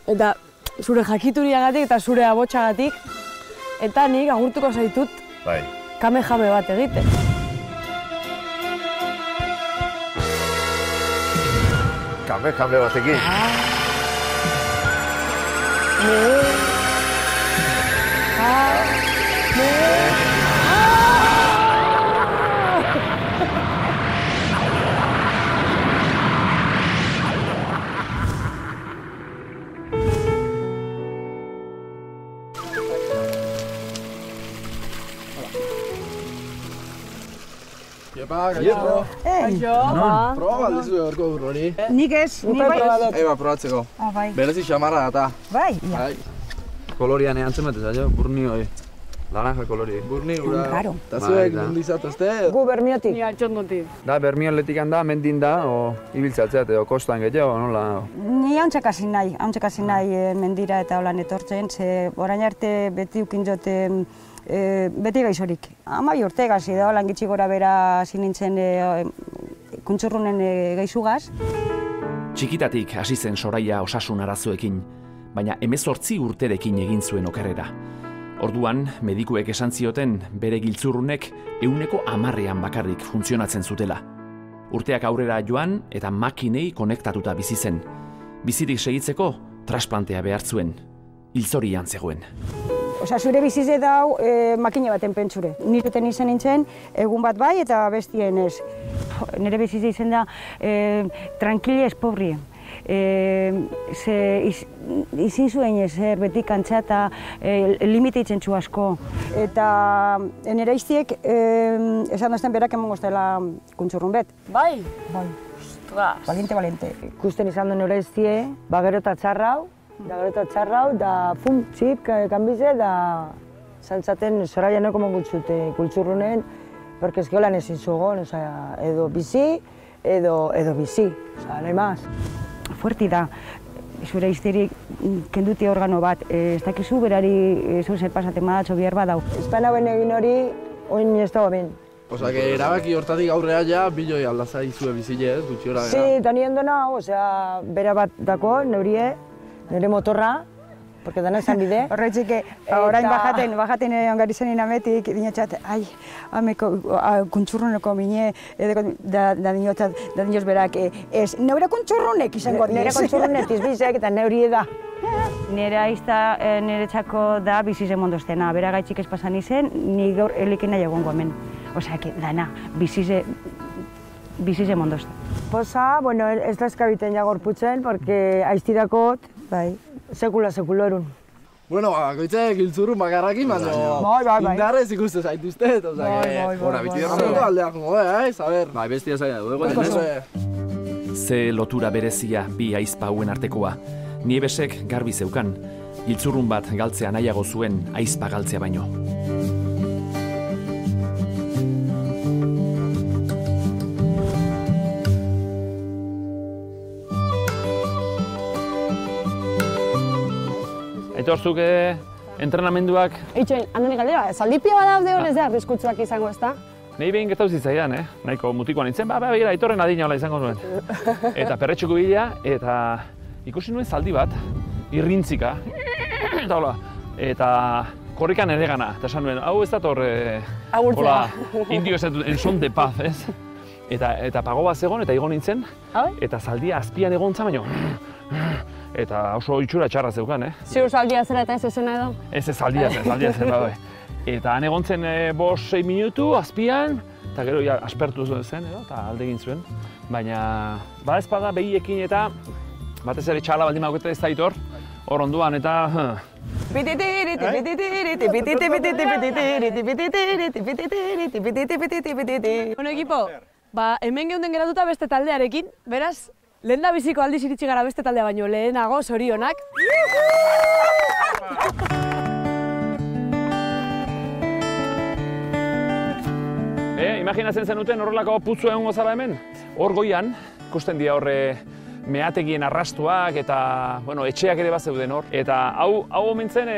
Eta zure jakituriagatik eta zure abotsagatik, eta nik agurtuko zaitut kamejame bat egiten. Kamejame batekin. Iepa, gaixo. Gaixo. Proba aldezu egorko dur hori. Nik ez, ni bai. Eba, probatzeko. Bai. Berezi xamarra gata. Bai, Kolorian eantzen batez, burni hori. Laranja kolori. Burni gura. Claro. Eta zuek nondizatuzte? Gu Bermiotik. Ni altxondotik. Da, Bermioletik handa, mendin da, o ibiltzatzeat, edo kostan gehiago, nola? Ni hauntzek hasi nahi mendira eta holan etortzen, ze orain arte beti ukin joten beti gaixorik. 12 urte gazi da, holan gitxi gora bera hasi nintzen kuntxurrunen gaixugaz. Txikitatik hasi zen Soraia osasun arazoekin, baina 18 urterekin egin zuen okerrera. Orduan, medikuek esan zioten bere giltzurrunek 10%an bakarrik funtzionatzen zutela. Urteak aurrera joan eta makinei konektatuta bizi zen. Bizirik segitzeko trasplantea behar zuen. Hilzorian zegoen. Zure bizize dau makina baten pentsure. Niruten izen nintzen, egun bat bai eta bestien ez. Nire bizize izen da tranquilez pobrie. Izin zuen ezer beti kantza eta limite itzen zu asko. Eta nire iztiek esan dozten berak emongo zela kuntxurrun bet. Bai? Bai. Ostras. Valiente. Ikusten izan duen nire iztie, gero eta txarrau, da fum, txip, kanbize, da zantzaten Soraia neko mongutzute kultxurrunen, porque ez geholan ezin zugon, edo bizi, edo bizi, nahi maz. Fuerti da, zure izterik kenduti organo bat, ez dakizu berari zer pasaten badatxo bihar badau. Ezpan hauen egin hori, oin ez dago ben. Osa, que erabaki hortatik aurrea ja, biloi aldazai zue bizile ez, gutxi hora gara. Si, tanien dona, bera bat dako, neurie, nire motorra, porque dana esan bide. Horretzik, orain bajaten ongari zen inametik, dinotxat, ameko kuntxurruneko mine, da dinoz berak, ez, neure kuntxurrunek izango diez. Nire kuntxurrunek izbizek eta neurie da. Nire aizta nire txako da bizize mondoztena, bera gaitxik ez pasan izen, ni gaur eliken nahi egongo hemen. Osea, dana, bizize mondozten. Posa, ez da eskabiten jagorputzen, porque aiztirakot, bai, sekulo-erun. Bueno, goitze giltzurru makarrakin, baina indarrez ikuste zaituztet, ora, biti derrameko aldeak jongo, saber. Bai, bestia zaila du, Ze lotura berezia bi aizpa hauen artekoa. Niebesek garbi zeukan, giltzurrun bat galtzea nahiago zuen aizpa galtzea baino. Etorzuk entrenamenduak... Eitxoin, handoni galdera, zaldipia bat daude honez da, arriskutsuak izango ez da? Nei behin gertatu zitzaidan, nahiko mutikoan nintzen, begira, aitorren adina hola izango nuen. Eta perretxoko bila, eta ikusi nuen zaldi bat, irrintzika, eta hola, eta korrikan ere gana, eta esan nuen, hau ez dator, hola, indio ez en son de paz, ez? Eta pago bat zegoen, eta igo nintzen, eta zaldia azpian egon baino. Eta oso itxura txarra zeukan, Ziur zaldia zera eta ez ezena edo? Ez zaldia zen, bai. Eta han egon zen 5-6 minutu, azpian, eta gero aspertu zen, eta alde egin zuen. Baina, badezpada behiekin eta batez ere txala baldin maukete ez da hitor, hor onduan eta... Bueno, ekipo, hemen geunden geratuta beste taldearekin, beraz, lehen da biziko aldiz iritsi gara beste taldea baino lehenago, zorionak. Imaginatzen zenuten horrelako putzu egongo zara hemen? Hor goian, ikusten dira horre meategien arrastuak eta, bueno, etxeak ere bat zeuden hor. Eta hau omentzen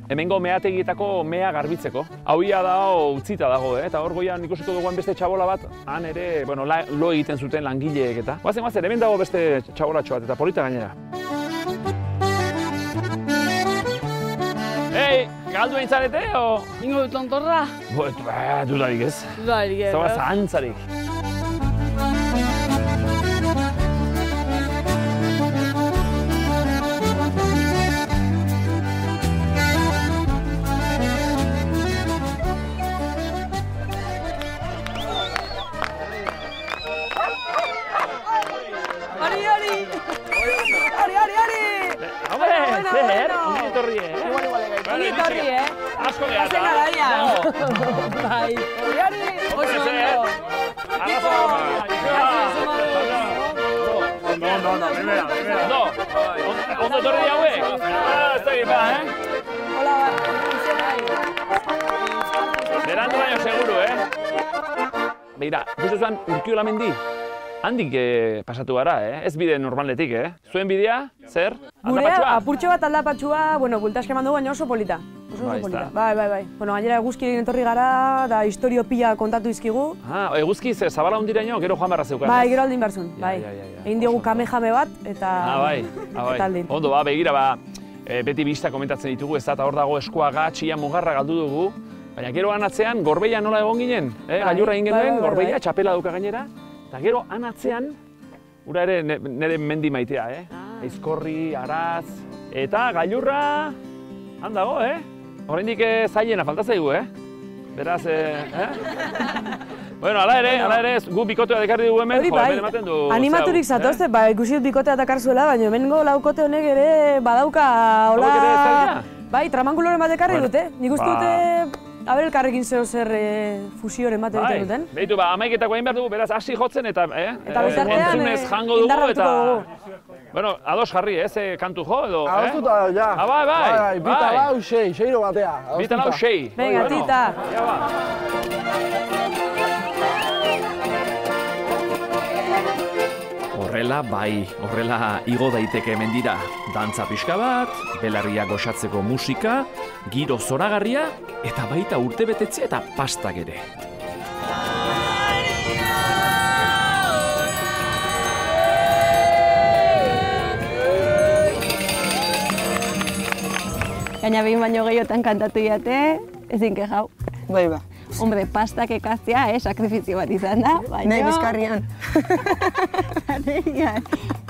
hemengo meategietako mea garbitzeko. Hau ia da utzita dago, eta hor goian ikusiko duguan beste txabola bat, han ere, bueno, lo egiten zuten langileek eta. Guazen, hemen dago beste txabolatxo bat eta polita gainera. Ei, galdu eintzarete, o? Ingo dut ontorra? Dudarik ez. Dudarik ez. Zaba zahantzarik. Asko geha eta. Bai. Hori, oso ondo. No, ondo etorri hauek. Ez da gipa, Hola, berandu baino seguru, Begira, guztuzuan Urkiola mendi, handik pasatu gara, ez bide normaletik, Zuen bidea, zer? Gurea, apurtxo bat aldapatxua, bueno, bultaske eman dugu, baina oso polita. Oso polita. Bai. Bueno, gainera eguzkirekin etorri gara, da historio pila kontatu izkigu. Eguzki zabala hundiraino, gero joan barra zeukan. Bai, gero aldin barzun, bai. Egin diogu kamejame bat, eta aldin. Ondo, begira, beti bista komentatzen ditugu, ez da, hor dago eskuaga, txia mugarra galdu dugu, baina gero anatzean, Gorbeia nola egon ginen, gailurra egin genuen, Gorbeia, txapela duka gainera, eta gero anatzean, ura ere nire mendi maitea, Aizkorri, Araz, eta gailurra, handago, Horrendik zailena falta zaigu, Beraz, Bueno, ala ere, gu bikotea dekarri dugu hemen, hemen ematen du... Animaturik zatozte, ikusi dut bikotea dakarzuela, baina hemengo laukote honek ere badauka, hola... Bai, tramankuloren bat dekarri dute. Nik uste dute, aber elkarrekin zer fusioren bat egiten duten. Behitu, amaiketako egin behar dugu, beraz, hasi jotzen eta... Eta bitartean, indarratuko dugu. Bueno, ados jarri, kantu jo edo? Adostuta, ja. Bai. Bita lau, seiro batea. Bita lau, sei. Venga, tita. Horrela igo daiteke mendira. Dantza pixka bat, belarria goxatzeko musika, giro zoragarria, eta baita urtebetetze eta pastak ere. Gaina behin baino gehiotan kantatu jate, ezin kejau. Bai. Hombre, pastak ekaztea, sakrifizio bat izan da, baina... Nahi bizkarrian.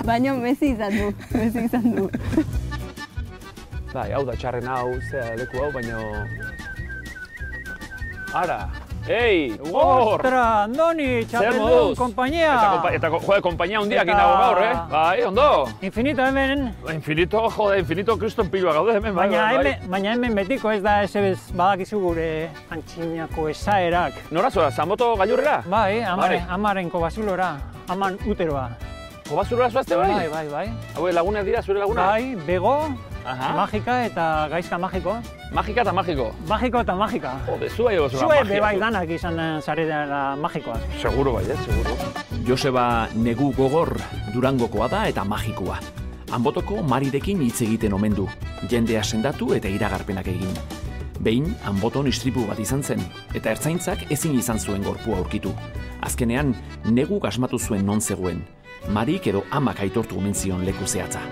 Baina mezi izan du. Bai, hau da txarren hau, leku hau, baina... Ara! Ei, hor! Ostra, Andoni, txapeldun, kompainia! Eta kompainia hundiak inago gaur, Bai, ondo! Infinito hemen. Infinito kriston pilua gaude hemen, bai. Baina hemen betiko ez da esebez badakizu gure antxinako esaerak. Nora zoa, Zanboto gailurrera? Bai, amaren kobazulora, aman uteroa. Kobazulora zoazte bai? Bai. Hau lagunak dira, zure lagunak? Bai, bego, magika eta gaizka magiko. Magika eta magiko? Magiko eta magika. Jode, zua ego zura magia. Zue bai danak izan zarela magikoak. Seguro bai, seguro. Joseba negu gogor Durangokoa da eta magikoa. Anbotoko Marirekin hitz egiten omen du, jendea sendatu eta iragarpenak egin. Behin, Anboton istripu bat izan zen, eta ertzaintzak ezin izan zuen gorpua aurkitu. Azkenean, negu gasmatu zuen non zegoen. Marik edo amak aitortu omen zion leku zehatza.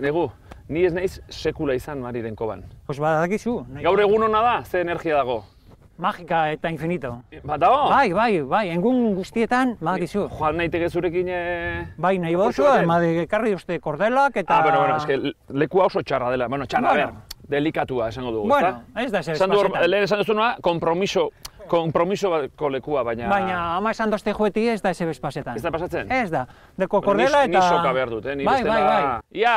Negu, ni ez naiz sekula izan Mariren koban. Pues badakizu. Gaur egun hona da, ze energia dago? Magika eta infinito. Bat dago? Bai, engun guztietan badakizu. Joan naiteke zurekin... Bai, nahi bozu, ekarri uste kordelak eta... Bueno, eske lekua oso txarra dela. Bueno, txarra, ber, delikatua esango dugu, ezta? Bueno, ez da ez pasetan. Lehen esan duzuna, kompromisoko lekua, baina... Baina, ama esan dozte joeti ez da ez pasetan. Ez da pasatzen? Ez da. Deko kordela eta... Ni soka behar dut, ni bestela... Bai. Ia,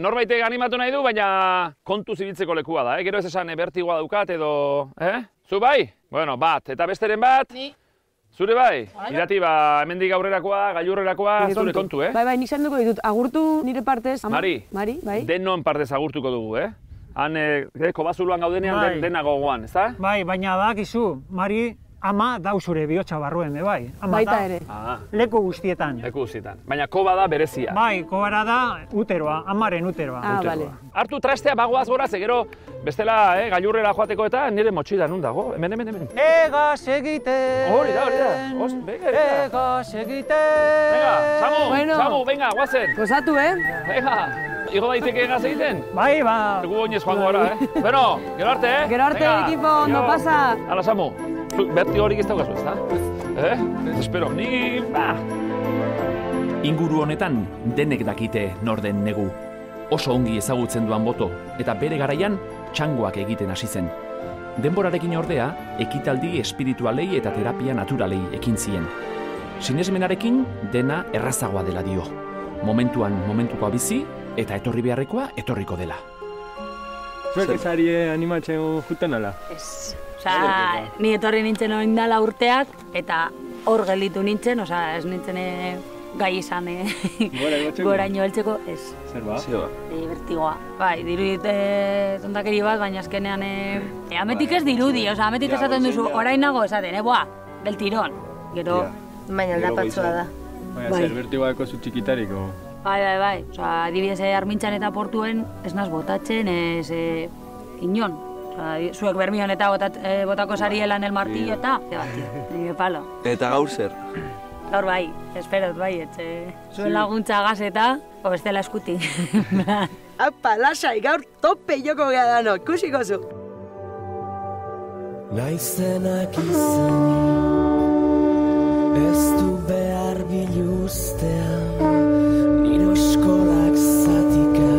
norbaitek animatu nahi du, baina kontu zibiltzeko lekua da, Gero ez esan bertigoa daukat edo... Zu bai? Bueno, bat. Eta besteren bat? Ni. Zure bai? Irati, hemendik aurrerakoa, gailurrerakoa, zure kontu, Bai, nik izan duko ditut. Agurtu nire partez... Mari, bai. Denon partez agurtuko dugu, Han, kobazuloan gaudenean dena gogoan, ezta? Bai, baina badakizu, Mari ama dau zure bihotza barruen be bai. Baita ere. Leku guztietan. Leku guztietan. Baina koba da berezia. Bai, kobara da uteroa, amaren uteroa. Bale. Hartu trastea bagoaz gora, ze gero bestela gailurrera joateko eta nire motxila nun dago. Hemen. Egaz egiten. Hori da. Egaz egiten. Venga, Samu, venga, guazen. Gozatu, Venga, igo daiteke egaz egiten? Bai, ba. Egu oinez joango gara, Bueno, gero arte, Gero arte, ekipo, no pasa. Hala, Samu, berti horik ez daukazu, ezta? Espero, ni... Inguru honetan, denek dakite nor den Negu. Oso ongi ezagutzen duan boto, eta bere garaian txangoak egiten hasi zen. Denborarekin ordea, ekitaldi espiritualei eta terapia naturalei ekin zien. Sinesmenarekin dena errazagoa dela dio. Momentuan momentukoa bizi, eta etorri beharrekoa etorriko dela. Zuek ezari animatzen juten ala? Ez. Ni etorri nintzen oindala urteak, eta hor gelditu nintzen, ez nintzen gai izan goraino heltzeko, ez. Zer ba? Bertigoa. Bai, dirudit tontakeri bat, baina azkenean ametik ez dirudi, ametik esaten duzu, orain nago esaten, del tirón. Gero... Baina aldapatzua da. Baina zer bertigoa eko zu txikitariko? Bai. Adibidez, Armintzan eta Portuen ez naz botatzen, ez inon. Zuek Bermion eta botako sarielan el martillo eta, nire palo. Eta gaur zer? Gaur bai, esperot bai, zuen laguntza gazeta, o bestela eskuti. Apa, lasai, gaur tope joko geha dano, kusiko zu. Naizenak izan, ez du behar biluztea, nire eskolak zatika,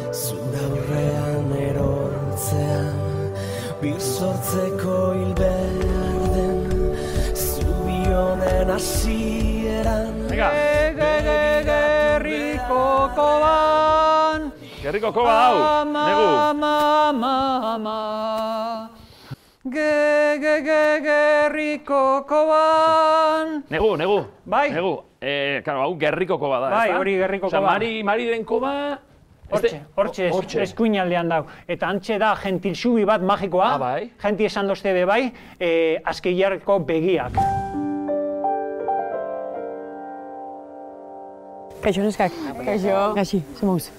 zura aurrean erortzea, bizortzeko hil behar den, zubionen hasieran. Gerriko koban, Gerriko koba hau, Negu. Gerriko koban. Negu. Bai. Negu. Hau gerriko koba da, bai, hori gerriko koba. Mariren koba... Hortxe eskuinaldean dago. Eta antxe da gentilsubi bat magikoa. Bai. Genti esan dozte be bai, azkeiarko begiak. Kaixo, neskak. Kaixo. Gaxi, ze mauz.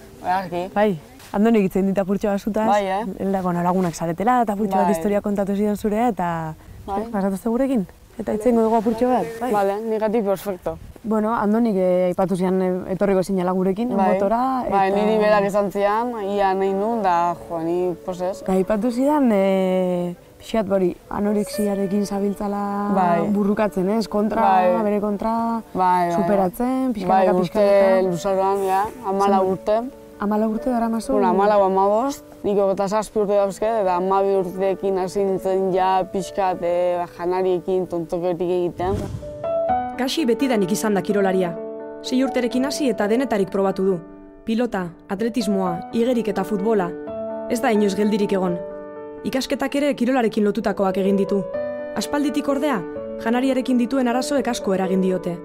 Bai. Andoni egitzen dit apurtxo basutaz. Bai, Eldako lagunak zaretela, eta apurtxo bat historia kontatu zidan zurea, eta... Pasatuzte gurekin? Eta itzengo dugu apurtxo bat, bai? Bale, negatik perfecto. Bueno, Andonik aipatu zian etorriko zinela gurekin, motora, eta... Bai, niri berak esan zian, ia nahi nun, da, ni posez. Aipatu zidan, pixat bori, anorexiarekin zabiltzala burrukatzen, ez? Bere kontra, superatzen, pixkanaka. Bai, urte luzaroan, 14 urte. 14 urte dara mazu? 14, nik 27 urte dauzket, eta 12 urteekin hasi nintzen pixkat janariekin tontoketik egiten. Gaxi betidanik izan da kirolaria. 6 urterekin hasi eta denetarik probatu du. Pilota, atletismoa, igerik eta futbola. Ez da inoiz geldirik egon. Ikasketak ere kirolarekin lotutakoak egin ditu. Aspalditik ordea, janariarekin dituen arazoek asko eragin diote.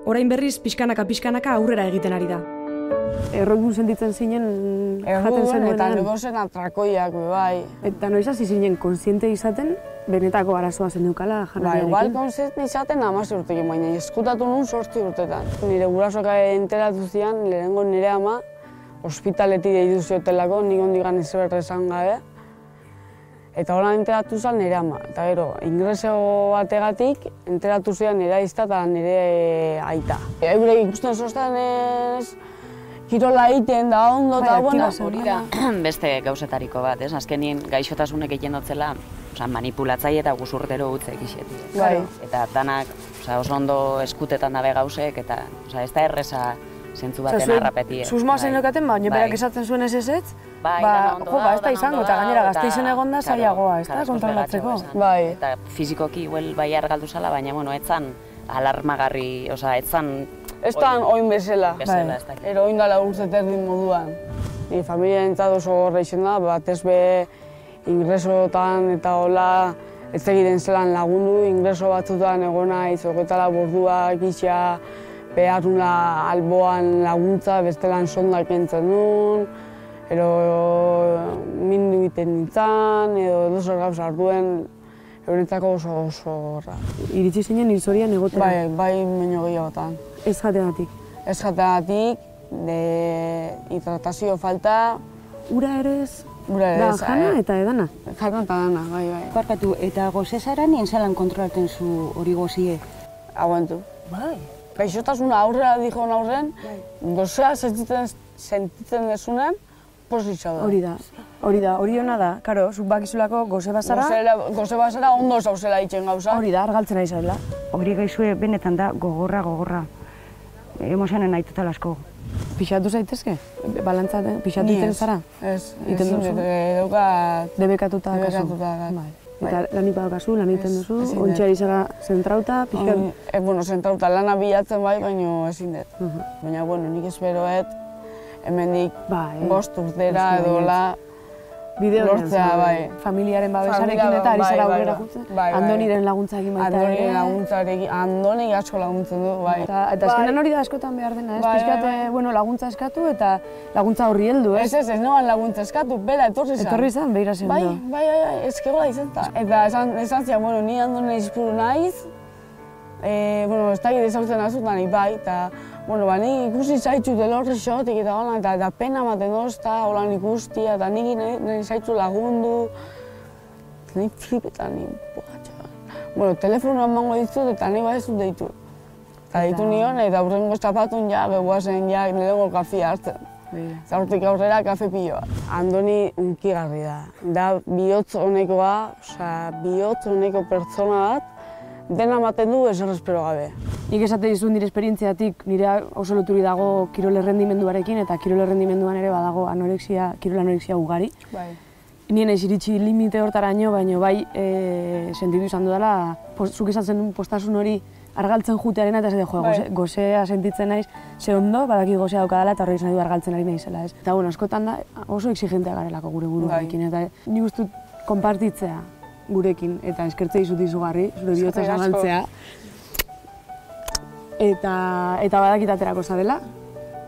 Orain berriz pixkanaka aurrera egiten ari da. Errodun sentitzen zinen jaten zenuenan. Eta negozen atrakoiak, bai. Eta noiz hasi zinen konsiente izaten, benetako arazoa zendukala janariarekin? Igual konsiente izaten 10 urtekin, baina eskutatu nun 8 urtetan. Nire gurasoak enteratu zian, lehenengo nire ama, ospitaletik deitu ziotelako, nik ondigan ezer esan gabe. Eta hola enteratu zen nire ama. Eta gero, ingreso bategatik, enteratu zian nire aizta eta nire aita. Eurek ikusten zozten kirola egiten da ondo eta bueno. Hori da beste gauzetariko bat, ez? Azkenien gaixotasunek egiten dotzela, manipulatzaile eta guzurtero utzek ixeti. Bai. Eta danak oso ondo eskutetan dabe gauzek, eta ez da erreza zentzu baten arrapeti. Susmoa zen lokaten, baina berak esatzen zuen ez, ez da izango, eta gainera gazteizen egon da zailagoa, ez da, kontrolatzeko. Bai. Eta fizikoki bai argaldu zala, baina etzan alarmagarri, etzan... Ez da oin bezala. Ero oin dala urtzet erdin moduan. Nire familia entzat oso gorra izan da, batez be ingresotan eta hola ez egiten zelan lagundu, ingreso batzutan egona izoketala bordua, gisa, behar nula alboan laguntza, bestelan sondak entzen nuen, edo mindu egiten nintzen, edo dozor gauza arduen, eurentzako oso horra. Iritsi zinen hilzorian egotera? Bai, baino gehiagotan. Ez jateagatik? Ez jateagatik, hidratazio falta. Ura ere ez? Ura ere ez. Jana eta edana? Jana eta edana, bai. Barkatu, eta gozezara nien zelan kontrolaten zu hori gozie? Aguantu. Bai. Gaixotasuna aurrera dihon aurren, gozea sentitzen desunen, positza da. Hori hona da. Karo, zuk bakizulako goze bazara... Goze bazara ondo zauzela itxen gauza. Hori da, argaltzen ari zarela. Hori gaizue benetan da gogorra. Emozionen nahi total asko. Pixatu zaitezke? Balantzaten, pixatu iten zara? Ez, daukat... Debekatuta kasu? Eta lanik badakazu, lan egiten duzu, ontxeari zara zentrauta, pixkat... Zentrauta lana bilatzen bai, baina ezin dut. Baina, nik esperoet, hemendik bost urtera edo la lortzea, bai. Familiaren babesarekin eta ari zara aurrera jutzen? Andoniren laguntza egin baita ere? Andoniren laguntzarekin, Andonik asko laguntzen du, bai. Eta azkenan hori da askotan behar dena, ez? Pixkat laguntza eskatu eta laguntza horri heldu, ez? Ez noan laguntza eskatu, bera etorri zan. Etorri zan, behira zen du. Bai, ezkegola izan da. Eta esan zian, ni Andone izpuru naiz, ez da gire zautzen azutan, bai, eta ni ikusi zaitzu delorri xotik eta hola, eta pena ematen dozta, hola ikustia, eta nik nahi zaitzu lagundu. Nahi flipetan, telefonoa emango ditut eta nahi badezut deitu. Eta deitu nion, eta aurrengo estapatun beguazen nirengo kafea hartzen. Eta hortik aurrera kafe piloa. Andoni unkigarri da. Da bihotz honekoa, bihotz honeko pertsona bat, dena ematen du ezer espero gabe. Nik esate dizut nire esperientziatik, nire oso loturi dago kirol errendimenduarekin eta kirol errendimenduan ere badago kirol anoreksia ugari. Nien ez iritsi limite hortaraino, baina bai sentitu izan dudala, zuk esatzen duen postasun hori argaltzen jutearena eta ez gozea sentitzen naiz, ze ondo, badaki gozea daukadala eta horrek izan du argaltzen ari naizela. Eta askotan da oso exigentea garelako gure buruarekin, eta nik uste dut konpartitzea gurekin, eta eskertze dizut izugarri, zure bihotza zabaltzea. Eta badakit aterako zarela,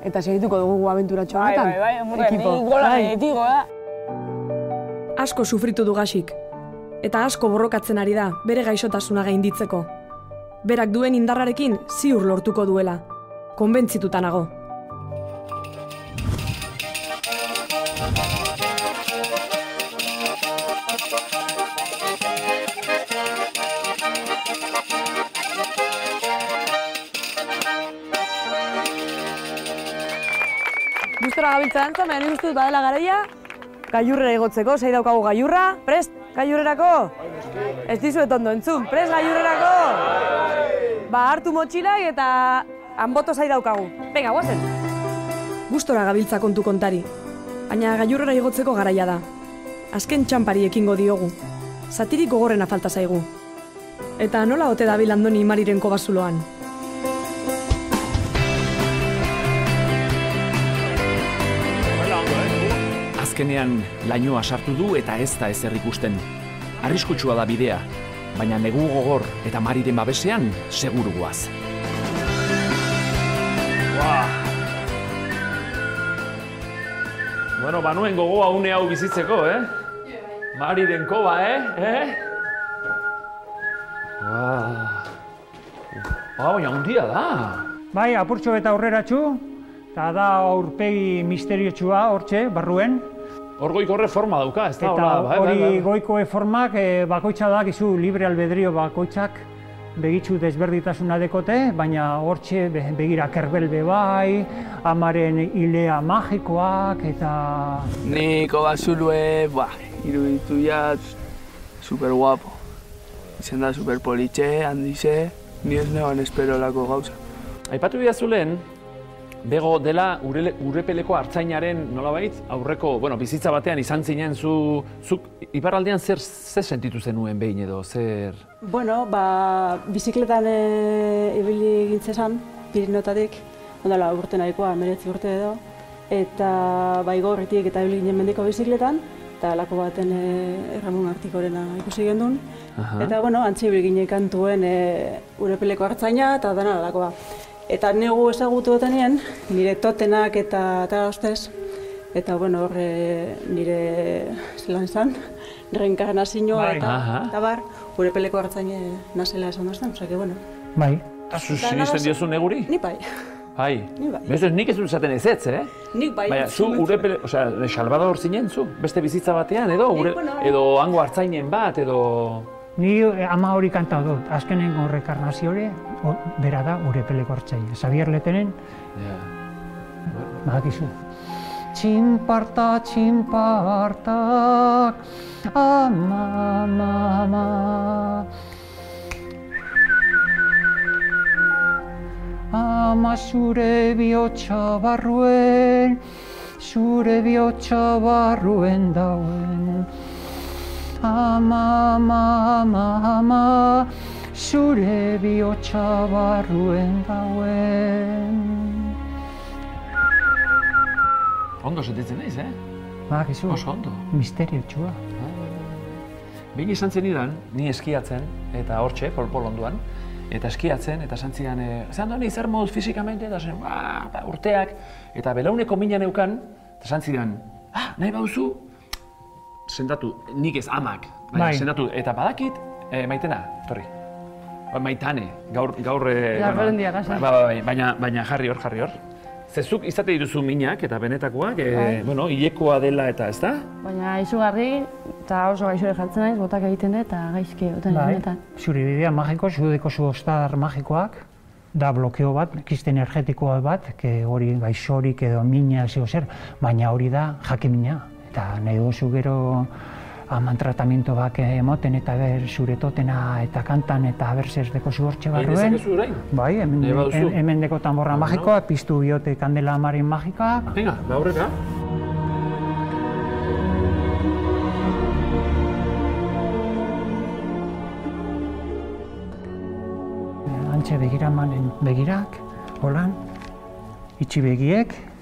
eta segituko dugu abenturatxo honetan. Bai. Asko sufritu du Gasik, eta asko borrokatzen ari da bere gaixotasuna gainditzeko. Berak duen indarrarekin ziur lortuko duela, konbentzituta nago. Gustora gabiltza dantzan, baina nik uste dut badela garaia gailurrera igotzeko, zei daukagu gailurra, prest gailurrerako? Ez dizuet ondo entzun, prest gailurrerako? Hartu motxilak eta hanboto zei daukagu. Venga, guazen! Gustora gabiltza kontu kontari, baina gailurrera igotzeko garaia da. Azken txampari ekingo diogu, zatirik gogorrena falta zaigu. Eta nola ote dabil Andoni Imariren kobazuloan? Azkenean lainoa sartu du eta ez da ezer ikusten. Arriskutsua da bidea, baina negu gogor eta Mariren babesean seguru goaz. Bueno, banuen gogoa une hau bizitzeko, Mariren koba, Baina handia da. Bai, apurtxo eta aurreratxu, eta da aurpegi misteriotxua hortxe, barruen. Hor goiko horre forma dauka, ez da? Eta hori goiko formak bakoitza da, gizu libre albedrio bakoitzak begitzu desberditasuna dekote, baina hortxe begira kerbelbe bai, amaren hilea magikoak, eta... Niko bazulue, iruditu jat, super guapo. Izen da super politxe, handize, ni ez neban espero lako gauza. Aipatu bidazulen, bego dela urepeleko hartzainaren nolabait aurreko, bizitza batean izan zinen zuk iparraldean zer sentitu zenuen behin edo, zer? Bizikletan ibili gintzezan, Piriniotatik, ondala urte nahikoa, 19 urte edo, eta Baigorritik eta ibili ginen mendiko bizikletan, eta lako baten Ramon Artikorena ikusi gendun. Eta, antzi ibili ginen kantuen urepeleko hartzaina eta dena lakoa. Eta negu ezagutu nien, nire totenak eta ustez, eta horre nire zelan izan, reenkarnazioa eta bar, gure peleko hartzaine nazela esan duzten, osea, bueno. Bai. Eta zu sinisten diozu neguri? Ni bai. Bai. Bezo, nik ez dut zaten ezetz, Nik bai. Baina, zu urepele, osea, Salvador zinen zu? Beste bizitza batean, edo hango hartzainen bat, edo... Ni ama hori kanta dut, azkenengo rekarnazio hori, bera da urepeleko hartzaile. Xabier Letenen, badakizu. Txinparta, txinpartak, ama, ama, ama zure bihotxa barruen dauen. Ama, ama, ama, ama, zure bihotxa barruen dauen. Ondo sentitzen naiz, Badakizu, oso ondo. Misterio txua. Behin izan zenidan, ni eskiatzen, eta hortxe, Pol onduan, eta eskiatzen, eta santzian, zean doan zer moduz fizikamente, eta zen, urteak, eta belauneko mina neukan, eta santzidan, nahi bauzu, sendatu, nik ez amak, sendatu, eta badakit, maitena, torri. Maitane, gaur... Jarberendia, gasa. Baina jarri hor. Zezuk izate dituzu minak eta benetakoak, hilekoa dela eta ez da? Baina izugarri, eta oso gaixore jartzen naiz, botak egiten dut eta gaizki oten honetan. Zure bidea magiko, zudeko zu ostadar magikoak, da blokeo bat, kiste energetikoa bat, hori gaixorik edo mina zeo zer, baina hori da jakimina. Eta nahi duzu gero aman tratamiento bak emoten eta ber zure totena eta kantan eta berzez deko zu hortxe barruen. Dezakezu orain? Bai, hemen deko tambora magikoa, piztu biote kandela amaren magika. Venga, aurrera. Antxe begiramanen begirak, holan, itxi begiek.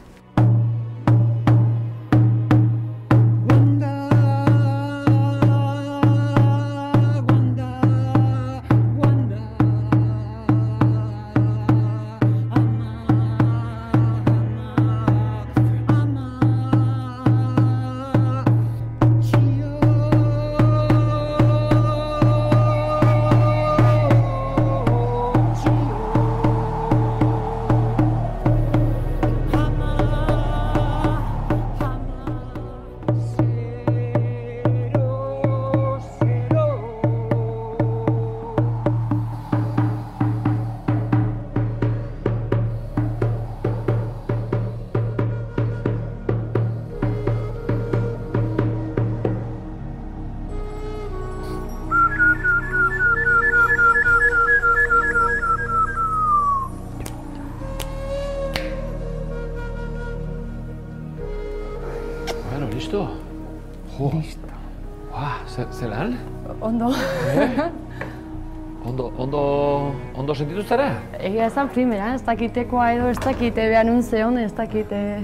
Listo? Listo. Zelan? Ondo. Ondo sentitu zara? Egia esan primera, ez dakitekoa edo ez dakite behan unzeon, ez dakite...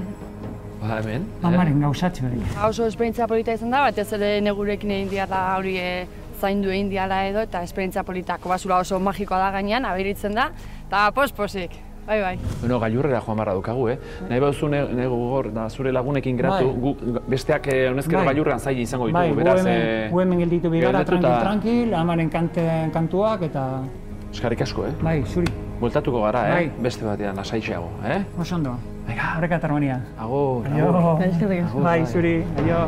Hemen. Amaren gauzatxe hori. Oso esperientzia polita izan da, batez ere negurekin egin diala hori zaindu egin diala edo, eta esperientzia politako basura oso magikoa da gainean, aberitzen da, eta posik. Bai. Bueno, gailurrera joan barra dukagu, Nahi bauzu negugor da zure lagunekin geratu, besteak honezkero gailurrean zaila izango ditugu, beraz... Gu hemen gelditu bigara, tranquil, amaren kantuak eta... Eskarrik asko, Bai, zuri. Bueltatuko gara, beste batean lasaitxeago, Oso ondo. Horreka harmonia. Agur. Bai, zuri. Aio.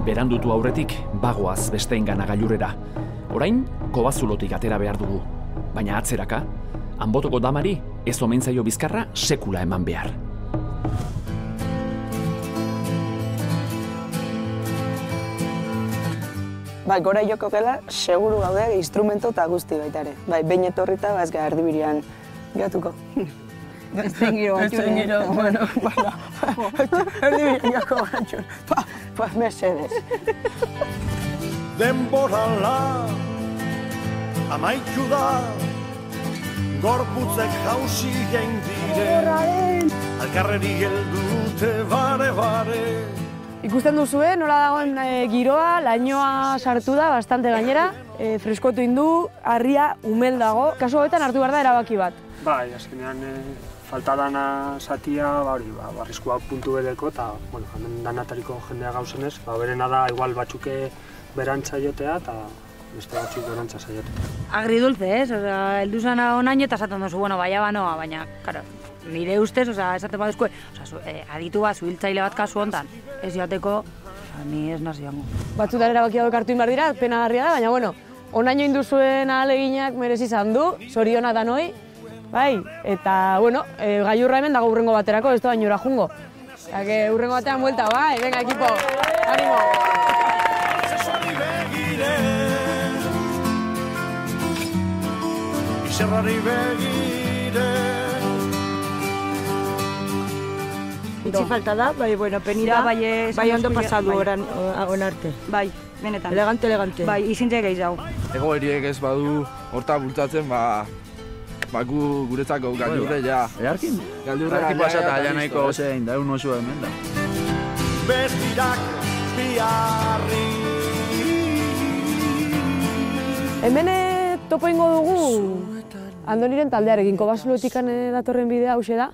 Berandutu aurretik, bagoaz besteengana gailurrera. Orain, kobazulotik atera behar dugu. Baina atzeraka, Anbotoko damari ez omen zaio bizkarra sekula eman behar. Bai, gora joko gela, seguru gaude instrumento eta guzti baita ere. Bai, behin etorrita, bazka erdibirian gatuko. Estengiro batxun. Bueno, erdibirian jako batxun. Pa, mesedes. Denborala amaitu da, gorputzek jauzi gein dire, alkarreri geldute bare. Ikusten duzue, nola dagoen giroa, lainoa sartu da, bastante gainera, freskotu indu, harria umel dago. Kasu hauetan hartu behar da erabaki bat. Bai, azkenean falta dana zatia, arriskua puntu bedeko, eta, bueno, hemen danatariko jendea gauzenez, berena da, igual batzuke berantza jotea, eta beste batzuk berantza saiotea. Agridulce, ez? Osa, eldu zana onaino eta esaten duzu, bueno, baina banoa, baina, karo, nire ustez, osa, esaten baduzko, aditu bat, zuhiltzaile bat kasu hontan, ez jateko, ni ez nazi jango. Batzutan erabakia hartu inbar dira, penagarria da, baina, bueno, onaino induzuen ahaleginak merezi izan du, zoriona danoi, bai, eta, bueno, gailurra hemen dago urrengo baterako, ez da bainura jungo. Osea, que urrengo batean buelta, bai, venga, equipo, ánimo! Zerrari begire. Itzi falta da, bai, bueno, penira, bai ondo pasadu oran arte. Bai, benetan. Elegante. Bai, izintze gehiago. Egoeriek ez badu horta bultzatzen, gu guretzako gailurre, ja. Earkin pasata aia nahiko zein, da egun oso hemen da. Bestirak biarri. Hemen topo ingo dugu Andoniren taldearekin, Kobasulotik datorren bidea hause da.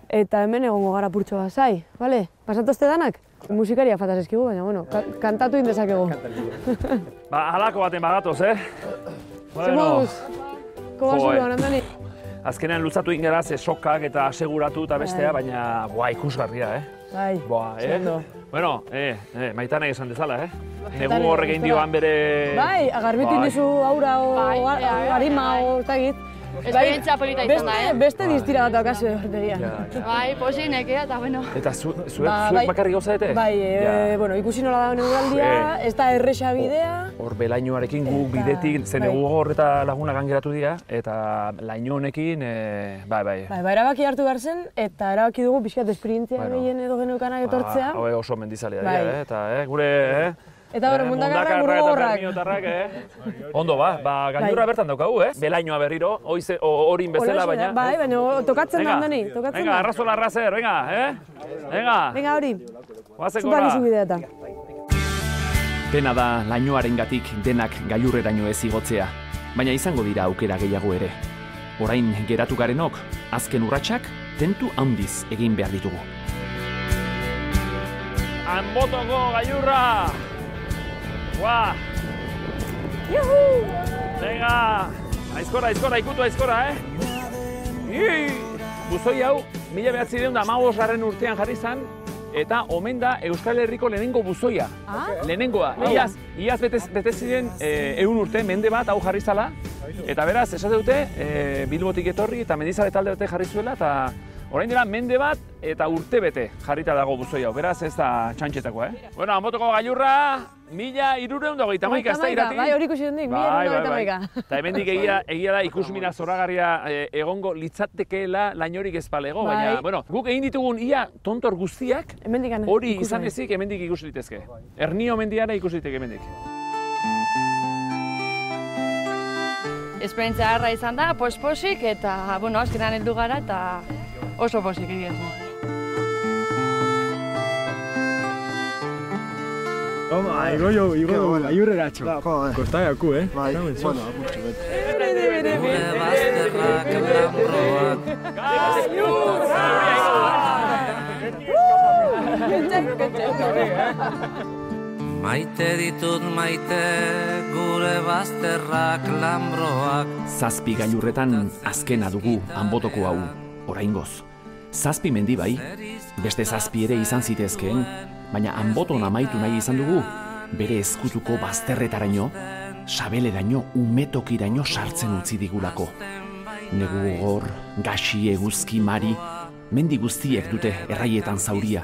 Eta hemen egongo gara purtxo bat, zai, bale? Pasatozte danak? Musikaria fataz eskigu, baina, bueno, kantatu indezakegu. Halako baten bagatoz, Zer moduz? Kobasuloan, Andoni? Azkenean lutzatu ingera ze sokak eta aseguratu eta bestea, baina, ikusgarria, Bai, zondo. Bueno, maitanek esan dezala, Negu horrek egin dioan bere... Bai, agarbitu indizu aura o harima o zagit. Esperientzia polita izan da, Beste diztira bat daukazu horretegia. Bai, posi nekea eta bueno. Eta zuek bakarrik gauzadete? Bai, bueno, ikusi nola da neguraldia, ez da erresa bidea. Hor lainoarekin gu bidetik, zen egu hor eta lagunak angeratu dira, eta laino honekin, bai. Bai, erabaki hartu behar zen, eta erabaki dugu pixkat esperientzia gehien edo geneukanak etortzea. Hau oso mendizalea dira, eta gure... Eta bero, mundakarrak burgorrak. Ondo gailurra bertan daukagu, Belainoa berriro, horin bezala, baina... Bai, baina tokatzen da, Andoni, tokatzen da. Venga, arrazola arrazer, venga, Venga. Venga, hori. Zutak izu bideetan. Pena da lainoarengatik denak gailurreraino ez igotzea, baina izango dira aukera gehiago ere. Orain geratu garenok, azken urratsak tentu handiz egin behar ditugu. Anbotoko gailurra! Guau! Juhu! Venga! Aizkora, ikutu aizkora, Buzoi hau, 1915 urtean jarri zan, eta omen da Euskal Herriko lehenengo buzoia. Lehenengoa. Iaz bete ziren 100 urte, mende bat hau jarri zala, eta beraz, esate dute, Bilbotik etorri eta Mendizale talde bete jarri zuela, eta orain dira mende bat eta urte bete jarrita dago buzoi hau, beraz ez da txantxetako, Bueno, Anbotoko gailurra, 1321 ez da irati. Bai, hori ikusi dendik, 1321. Eta hemendik egia da ikusmina zoragarria egongo litzatekeela lainorik ez balego, baina, bueno, guk egin ditugun ia tontor guztiak, hori izan ezik hemendik ikus litezke. Ernio mendiara ikus liteke hemendik. Esperientzia harra izan da, posik eta, bueno, azkenean heldu gara eta oso posik egia zen. Igo gailurreratxo. Kosta gaku, Bai, bueno, apurtxo bete. Gure bazterrak lanbroak. Maite ditut maite gure bazterrak lanbroak. Zazpi gailurretan azkena dugu Anbotoko hau, oraingoz. Zazpi mendi bai, beste zazpi ere izan zitezkeen, baina Anboton amaitu nahi izan dugu, bere ezkutuko bazterretaraino, sabeleraino, umetokiraino sartzen utzi digulako. Negu gogor, gaxi, eguzki, mari, mendi guztiek dute erraietan zauria,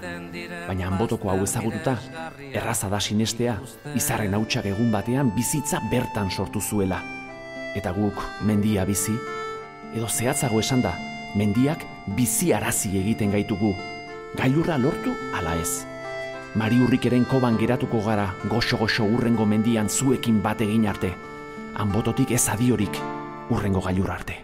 baina Anbotoko hau ezagututa, erraza da sinestea, izarren hautsak egun batean bizitza bertan sortu zuela. Eta guk mendia bizi, edo zehatzago esan da, mendiak bizi arazi egiten gaitugu, gailurra lortu ala ez. Mari Urrikeren koban geratuko gara goxo-goxo urrengo mendian zuekin bat egin arte. Anbototik ez adiorik urrengo gailurra arte.